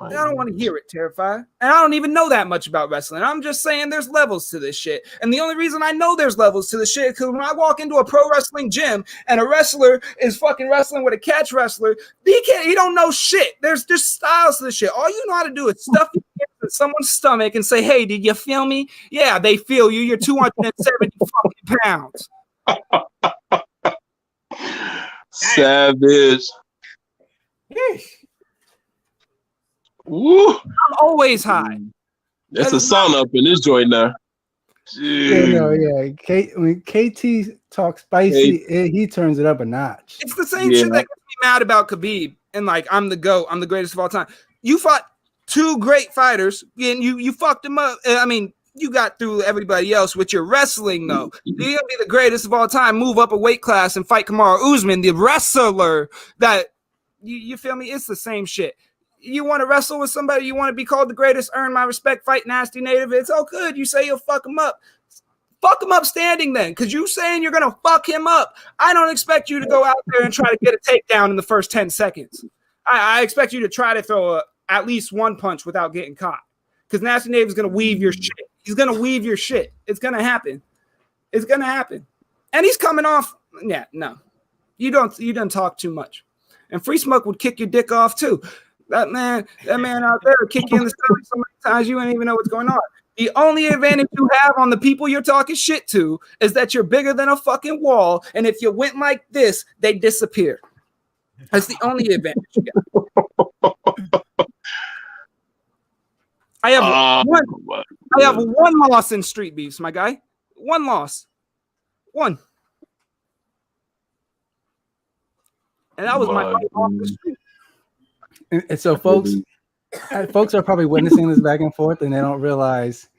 I don't want to hear it, Terrifier. And I don't even know that much about wrestling. I'm just saying there's levels to this shit. And the only reason I know there's levels to this shit is because when I walk into a pro wrestling gym and a wrestler is fucking wrestling with a catch wrestler, he don't know shit. There's just styles to this shit. All you know how to do is stuff your hands in someone's stomach and say, hey, did you feel me? Yeah, they feel you. You're 270 fucking pounds. Savage. Woo. I'm always high. That's a sauna up in this joint now. When KT talks spicy, he turns it up a notch. It's the same shit that gets me mad about Khabib and like I'm the GOAT, I'm the greatest of all time. You fought two great fighters and you fucked them up. I mean, you got through everybody else with your wrestling, though. You're gonna be the greatest of all time. Move up a weight class and fight Kamaru Usman, the wrestler. That you feel me? It's the same shit. You want to wrestle with somebody, you want to be called the greatest, earn my respect, fight nasty native. It's all good. You say you'll fuck him up. Fuck him up standing then, because you saying you're gonna fuck him up. I don't expect you to go out there and try to get a takedown in the first 10 seconds. I expect you to try to throw at least one punch without getting caught. Because Nasty Native is gonna weave your shit. He's gonna weave your shit. It's gonna happen. It's gonna happen. And he's coming off. Yeah, no. You don't talk too much. And Free Smoke would kick your dick off too. That man out there will kick you in the stomach so many times you don't even know what's going on. The only advantage you have on the people you're talking shit to is that you're bigger than a fucking wall, and if you went like this, they disappear. That's the only advantage you got. I have one loss in Street Beefs, my guy. One loss. One. And that was my fight off the street. And so folks are probably witnessing this back and forth and they don't realize,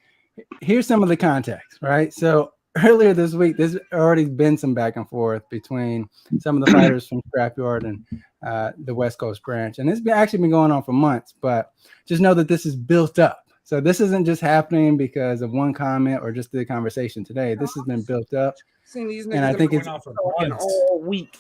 here's some of the context, right? So earlier this week, there's already been some back and forth between some of the fighters from Scrapyard and the West Coast branch. And it's actually been going on for months, but just know that this is built up. So this isn't just happening because of one comment or just the conversation today. This has been built up. And I think it's all week.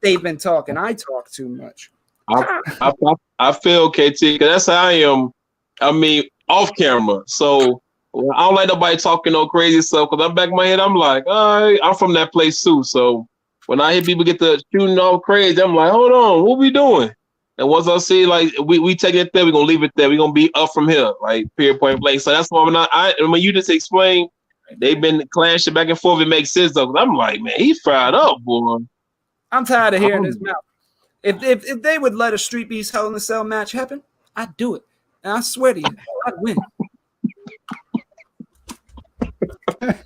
They've been talking. I talk too much. I feel KT because that's how I am. I mean, off camera. So I don't like nobody talking no crazy stuff because I'm back in my head. I'm like, I'm from that place too. So when I hear people get to shooting all crazy, I'm like, hold on, what we doing? And once I see like we take it there, we're gonna leave it there. We're gonna be up from here, like period point blank. So that's why when you just explain, they've been clashing back and forth. It makes sense though. I'm like, man, he's fried up, boy. I'm tired of hearing his mouth. If they would let a Street Beefs Hell in a Cell match happen, I'd do it. And I swear to you, I'd win. That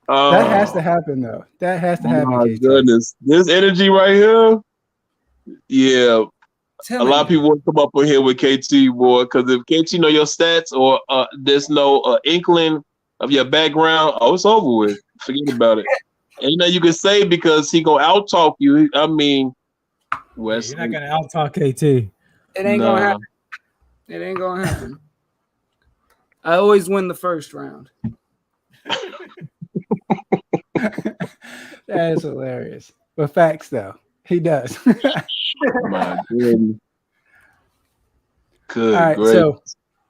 has to happen, though. That has to happen. My goodness. This energy right here, yeah. A lot of people want to come up in here with KT, boy, because if KT know your stats or there's no inkling of your background, it's over with. Forget about it. And you can say because he gonna out talk you. I mean, West. You're not gonna out talk KT. It ain't gonna happen. It ain't gonna happen. I always win the first round. That is hilarious. But facts, though, he does. My goodness. Good. All right. Great. So,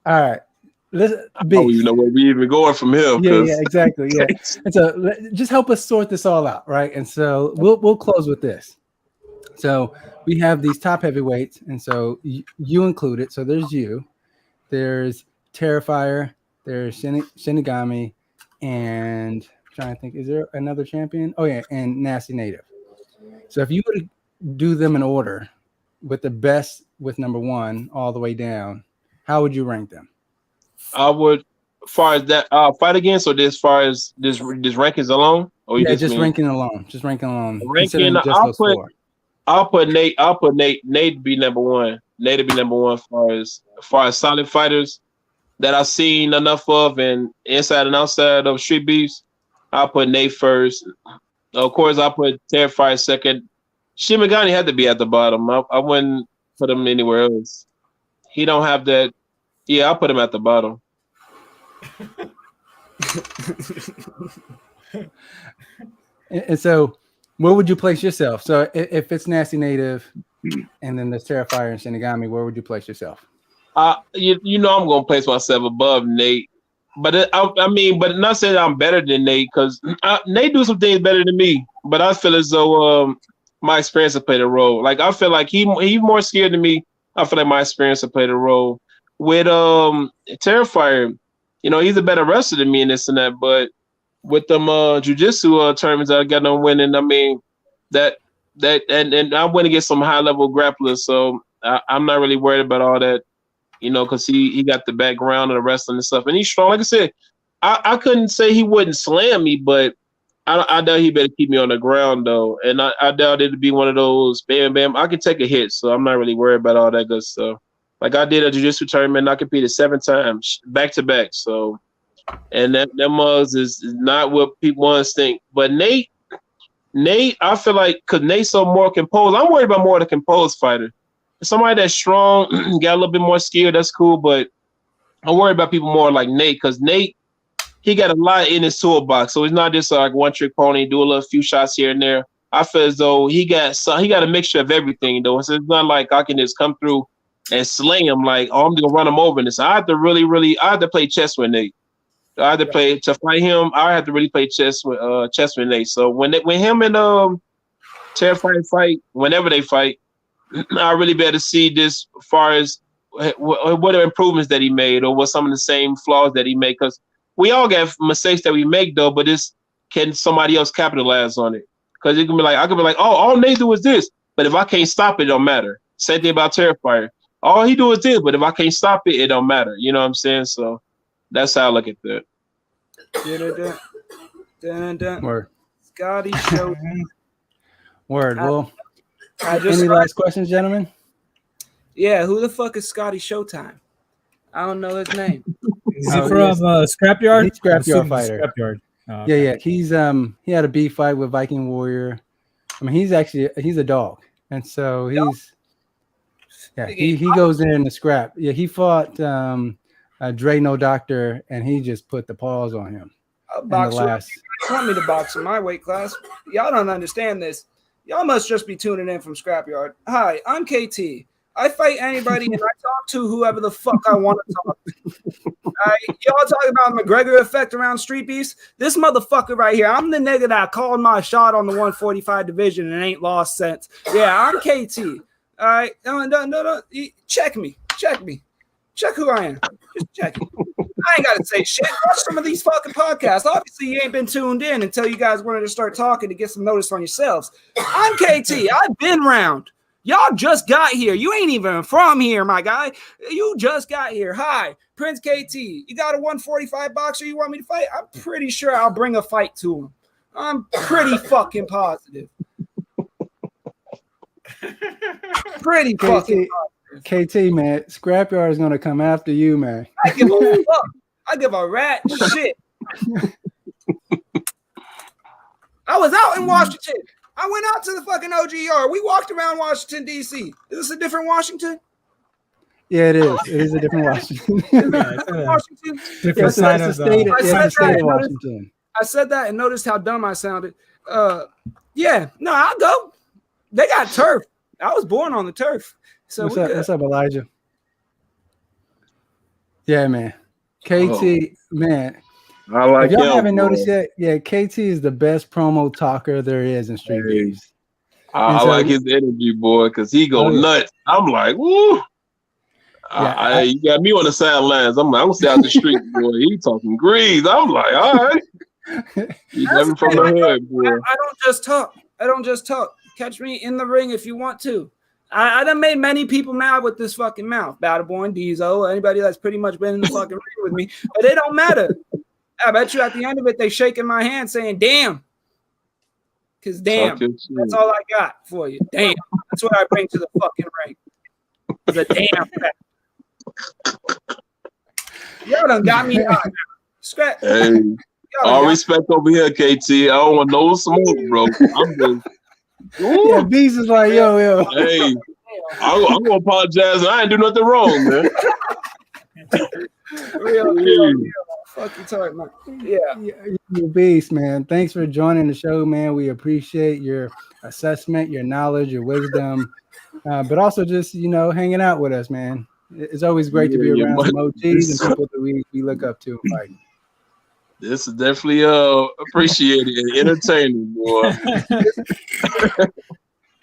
all right. Listen, I don't even know where we even going from here. Yeah, exactly. Yeah. And so just help us sort this all out, right? And so we'll close with this. So we have these top heavyweights, and so you included. So there's you, there's Terrifier, there's Shinigami, and I'm trying to think, is there another champion? Oh yeah, and Nasty Native. So if you were to do them in order, with the best with number one all the way down, how would you rank them? I would, as far as that fight against, or as far as this rankings alone, or just ranking alone. Just ranking alone. Ranking, I'll put Nate to be number one. Nate to be number one as far as solid fighters that I've seen enough of, and inside and outside of Street Beefs. I'll put Nate first. Of course, I'll put Terrifier second. Shinigami had to be at the bottom. I wouldn't put him anywhere else. He don't have that. Yeah, I'll put him at the bottom. And so, where would you place yourself? So, if it's Nasty Native, And then there's Terrifier and Shinigami. Where would you place yourself? You know I'm gonna place myself above Nate, but I mean, but not saying I'm better than Nate, because Nate do some things better than me. But I feel as though my experience will play a role. Like I feel like he more scared than me. I feel like my experience will play a role. With Terrifier, you know, he's a better wrestler than me and this and that. But with them jiu-jitsu tournaments I got them winning, I mean and I went against some high level grapplers, so I'm not really worried about all that, you know, because he got the background of the wrestling and stuff, and he's strong. Like I said, I couldn't say he wouldn't slam me, but I doubt he better keep me on the ground though, and I doubt it'd be one of those bam bam. I can take a hit, so I'm not really worried about all that good stuff. Like I did a jiu-jitsu tournament, and I competed 7 times back to back. So, and that mugs is not what people want to think. But Nate, I feel like because Nate's so more composed, I'm worried about more of the composed fighter. Somebody that's strong, got a little bit more skill, that's cool. But I'm worried about people more like Nate, because Nate, he got a lot in his toolbox. So he's not just like one trick pony, do a little few shots here and there. I feel as though he got a mixture of everything though. So it's not like I can just come through and sling him like, oh, I'm gonna run him over in this. I have to I have to play chess with Nate. I have to play to fight him. I have to really play chess with Nate. So when him and Terrifier fight, whenever they fight, I really better see this as far as what are improvements that he made, or what some of the same flaws that he made. Because we all got mistakes that we make though, but can somebody else capitalize on it? Because it can be like, I could be like, oh, all Nate do is this, but if I can't stop it, it don't matter. Same thing about Terrifier. All he do is this, but if I can't stop it, it don't matter. You know what I'm saying? So that's how I look at that. Word. Scotty Show. Word. Well, any last questions, gentlemen? Yeah, who the fuck is Scotty Showtime? I don't know his name. Is he from Scrapyard? He's Scrapyard fighter. Scrapyard. Oh, okay. Yeah. He had a beef fight with Viking Warrior. I mean, he's a dog, and so he goes in the scrap. Yeah, he fought Dre No Doctor, and he just put the paws on him. I'll box you. You want me to box in my weight class? Y'all don't understand this. Y'all must just be tuning in from Scrapyard. Hi, I'm KT. I fight anybody and I talk to whoever the fuck I want to talk to. All right, y'all talking about McGregor effect around Street Beefs? This motherfucker right here, I'm the nigga that called my shot on the 145 division and ain't lost since. Yeah, I'm KT. All right, no. Check me. Check who I am. Just check it. I ain't got to say shit. Watch some of these fucking podcasts. Obviously, you ain't been tuned in until you guys wanted to start talking to get some notice on yourselves. I'm KT. I've been round. Y'all just got here. You ain't even from here, my guy. You just got here. Hi, Prince KT. You got a 145 boxer you want me to fight? I'm pretty sure I'll bring a fight to him. I'm pretty fucking positive. Pretty fucking positive. KT, man, Scrapyard is going to come after you, man. I give a fuck. I give a rat shit. I was out in Washington. I went out to the fucking OGR. We walked around Washington, D.C. Is this a different Washington? Yeah, it is. It is a different Washington. Washington? Different side of the state of Washington. I said that and noticed how dumb I sounded. Yeah, no, I'll go. They got turf. I was born on the turf. So what's up, Elijah? Yeah, man. KT, man. I like if y'all him, haven't noticed yet, yeah, KT is the best promo talker there is in Street Beefs. I like his energy, boy, because he go nuts. I'm like, woo. Yeah, you got me on the sidelines. I'm gonna stay out the street, boy. He talking grease. I'm like, all right. You never from the hood, boy. I don't just talk. Catch me in the ring if you want to. I done made many people mad with this fucking mouth. Battleborn, Diesel, anybody that's pretty much been in the fucking ring with me. But it don't matter. I bet you at the end of it, they shaking my hand saying, damn. Because damn, that's all I got for you. Damn. That's what I bring to the fucking ring. It's a damn fact. Y'all done got me out. Scratch. Hey, all respect over here, KT. I don't want no smoke, bro. I'm just... Yeah, Beast is like, yo. Hey, I'm gonna apologize. I ain't do nothing wrong, man. Real. Fuck you talking about? Yeah. You Beast, man. Thanks for joining the show, man. We appreciate your assessment, your knowledge, your wisdom, but also just, hanging out with us, man. It's always great to be around some OGs and people that we look up to and fight. This is definitely appreciated and entertaining, boy.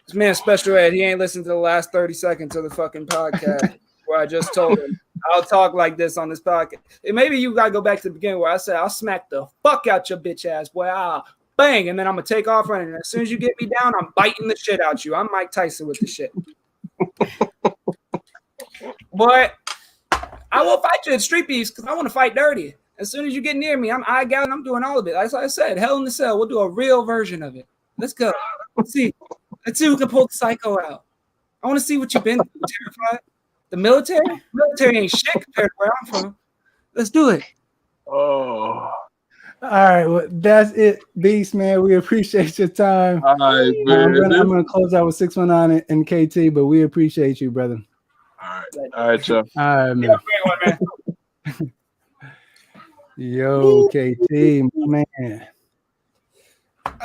This man Special Ed, he ain't listened to the last 30 seconds of the fucking podcast where I just told him I'll talk like this on this podcast. And maybe you gotta go back to the beginning where I said I'll smack the fuck out your bitch ass, boy. I'll bang, and then I'm gonna take off running. And as soon as you get me down, I'm biting the shit out you. I'm Mike Tyson with the shit. Boy, I will fight you at Street Beefs because I want to fight dirty. As soon as you get near me, I'm eye gouging, I'm doing all of it. Like I said, Hell in the Cell, we'll do a real version of it. Let's go. Let's see who can pull the psycho out. I want to see what you've been through, Terrified. The military? Military ain't shit compared to where I'm from. Let's do it. Oh. All right, well, that's it, Beast, man. We appreciate your time. All right, man. I'm gonna close out with 619 and KT, but we appreciate you, brother. All right, Chuck. All right, man. Yo, KT, my man.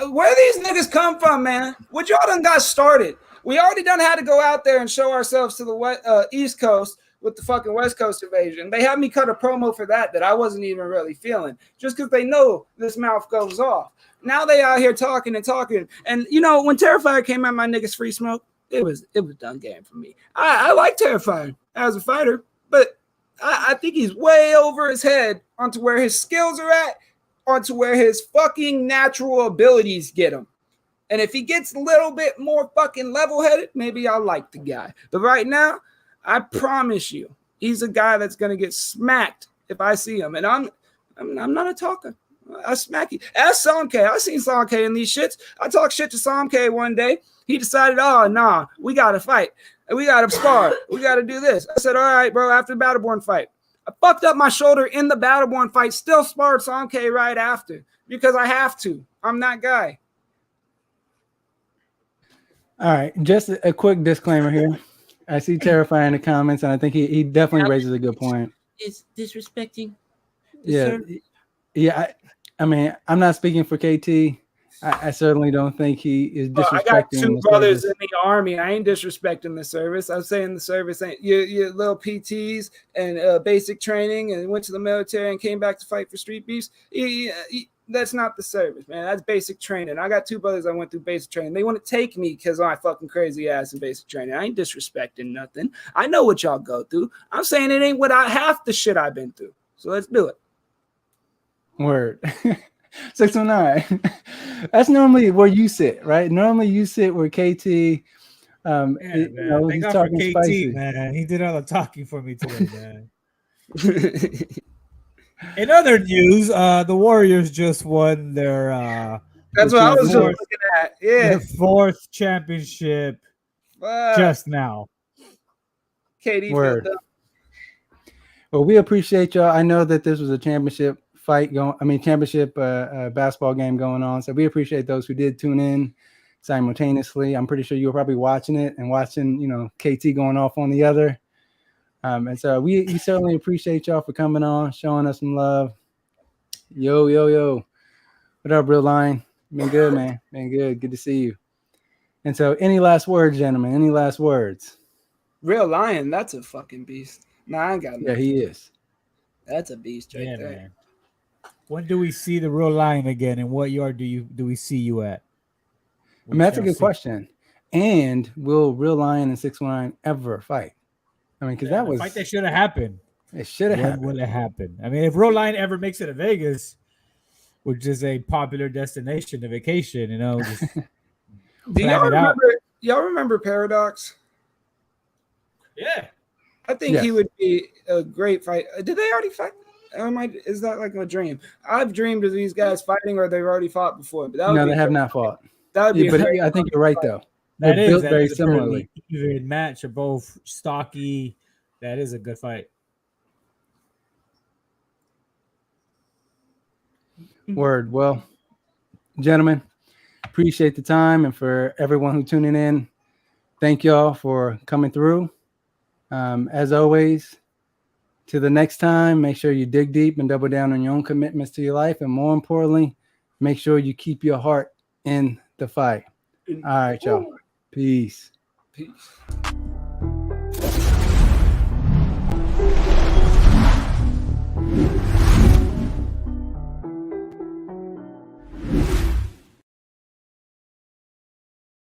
Where these niggas come from, man? What y'all done got started? We already done had to go out there and show ourselves to the East Coast with the fucking West Coast invasion. They had me cut a promo for that I wasn't even really feeling, just because they know this mouth goes off. Now they out here talking. And when Terrifier came out, my niggas Free Smoke, it was done game for me. I like Terrifier as a fighter, but I think he's way over his head onto where his skills are at, onto where his fucking natural abilities get him. And if he gets a little bit more fucking level-headed, maybe I'll like the guy. But right now, I promise you, he's a guy that's gonna get smacked if I see him. And I'm not a talker. I smack you. Ask Somke. I seen Somke in these shits. I talked shit to Somke one day. He decided, oh, nah, we got to fight. We got to spar. We got to do this. I said, all right, bro, after the Battleborn fight. I fucked up my shoulder in the Battleborn fight, still sparred Somke right after because I have to. I'm that guy. All right, just a quick disclaimer here. I see Terrifier in the comments, and I think he definitely raises a good point. Is disrespecting. Yeah. I mean, I'm not speaking for KT. I certainly don't think he is disrespecting. I got two brothers in the army. I ain't disrespecting the service. I'm saying the service ain't your little PTs and basic training and went to the military and came back to fight for Street Beefs. That's not the service, man. That's basic training. I got two brothers that went through basic training. They want to take me because I'm fucking crazy ass in basic training. I ain't disrespecting nothing. I know what y'all go through. I'm saying it ain't what half the shit I've been through. So let's do it. Word. 619. That's normally where you sit, right? Normally you sit where KT. He's talking spicy. Man. He did all the talking for me today, man. In other news, the Warriors just won their. That's what I was just looking at. Yeah, their fourth championship just now. KD. Word. Well, we appreciate y'all. I know that this was a championship championship basketball game going on. So we appreciate those who did tune in simultaneously. I'm pretty sure you were probably watching it and watching, KT going off on the other. And so we certainly appreciate y'all for coming on, showing us some love. Yo. What up, Real Lion? Been good, man. Been good. Good to see you. And so any last words, gentlemen? Any last words? Real Lion, that's a fucking beast. Nah, I ain't got nothing. Yeah, he is. That's a beast right there. Man. When do we see the Real Lion again, and what yard do we see you at? I mean, that's a good question. And will Real Lion and 619 ever fight? I mean, because that was a fight that should have happened. It should have happened. Will it happen? I mean, if Real Lion ever makes it to Vegas, which is a popular destination to vacation, just do y'all remember Paradox? Yeah. I think he would be a great fight. Did they already fight? Is that like a dream? I've dreamed of these guys fighting, or they've already fought before. But they have not fought. That would be. But I think you're right, though. They're built very similarly. Even match are both stocky. That is a good fight. Word. Well, gentlemen, appreciate the time, and for everyone who tuning in, thank y'all for coming through. As always, to the next time, make sure you dig deep and double down on your own commitments to your life. And more importantly, make sure you keep your heart in the fight. All right, y'all. Peace. Peace.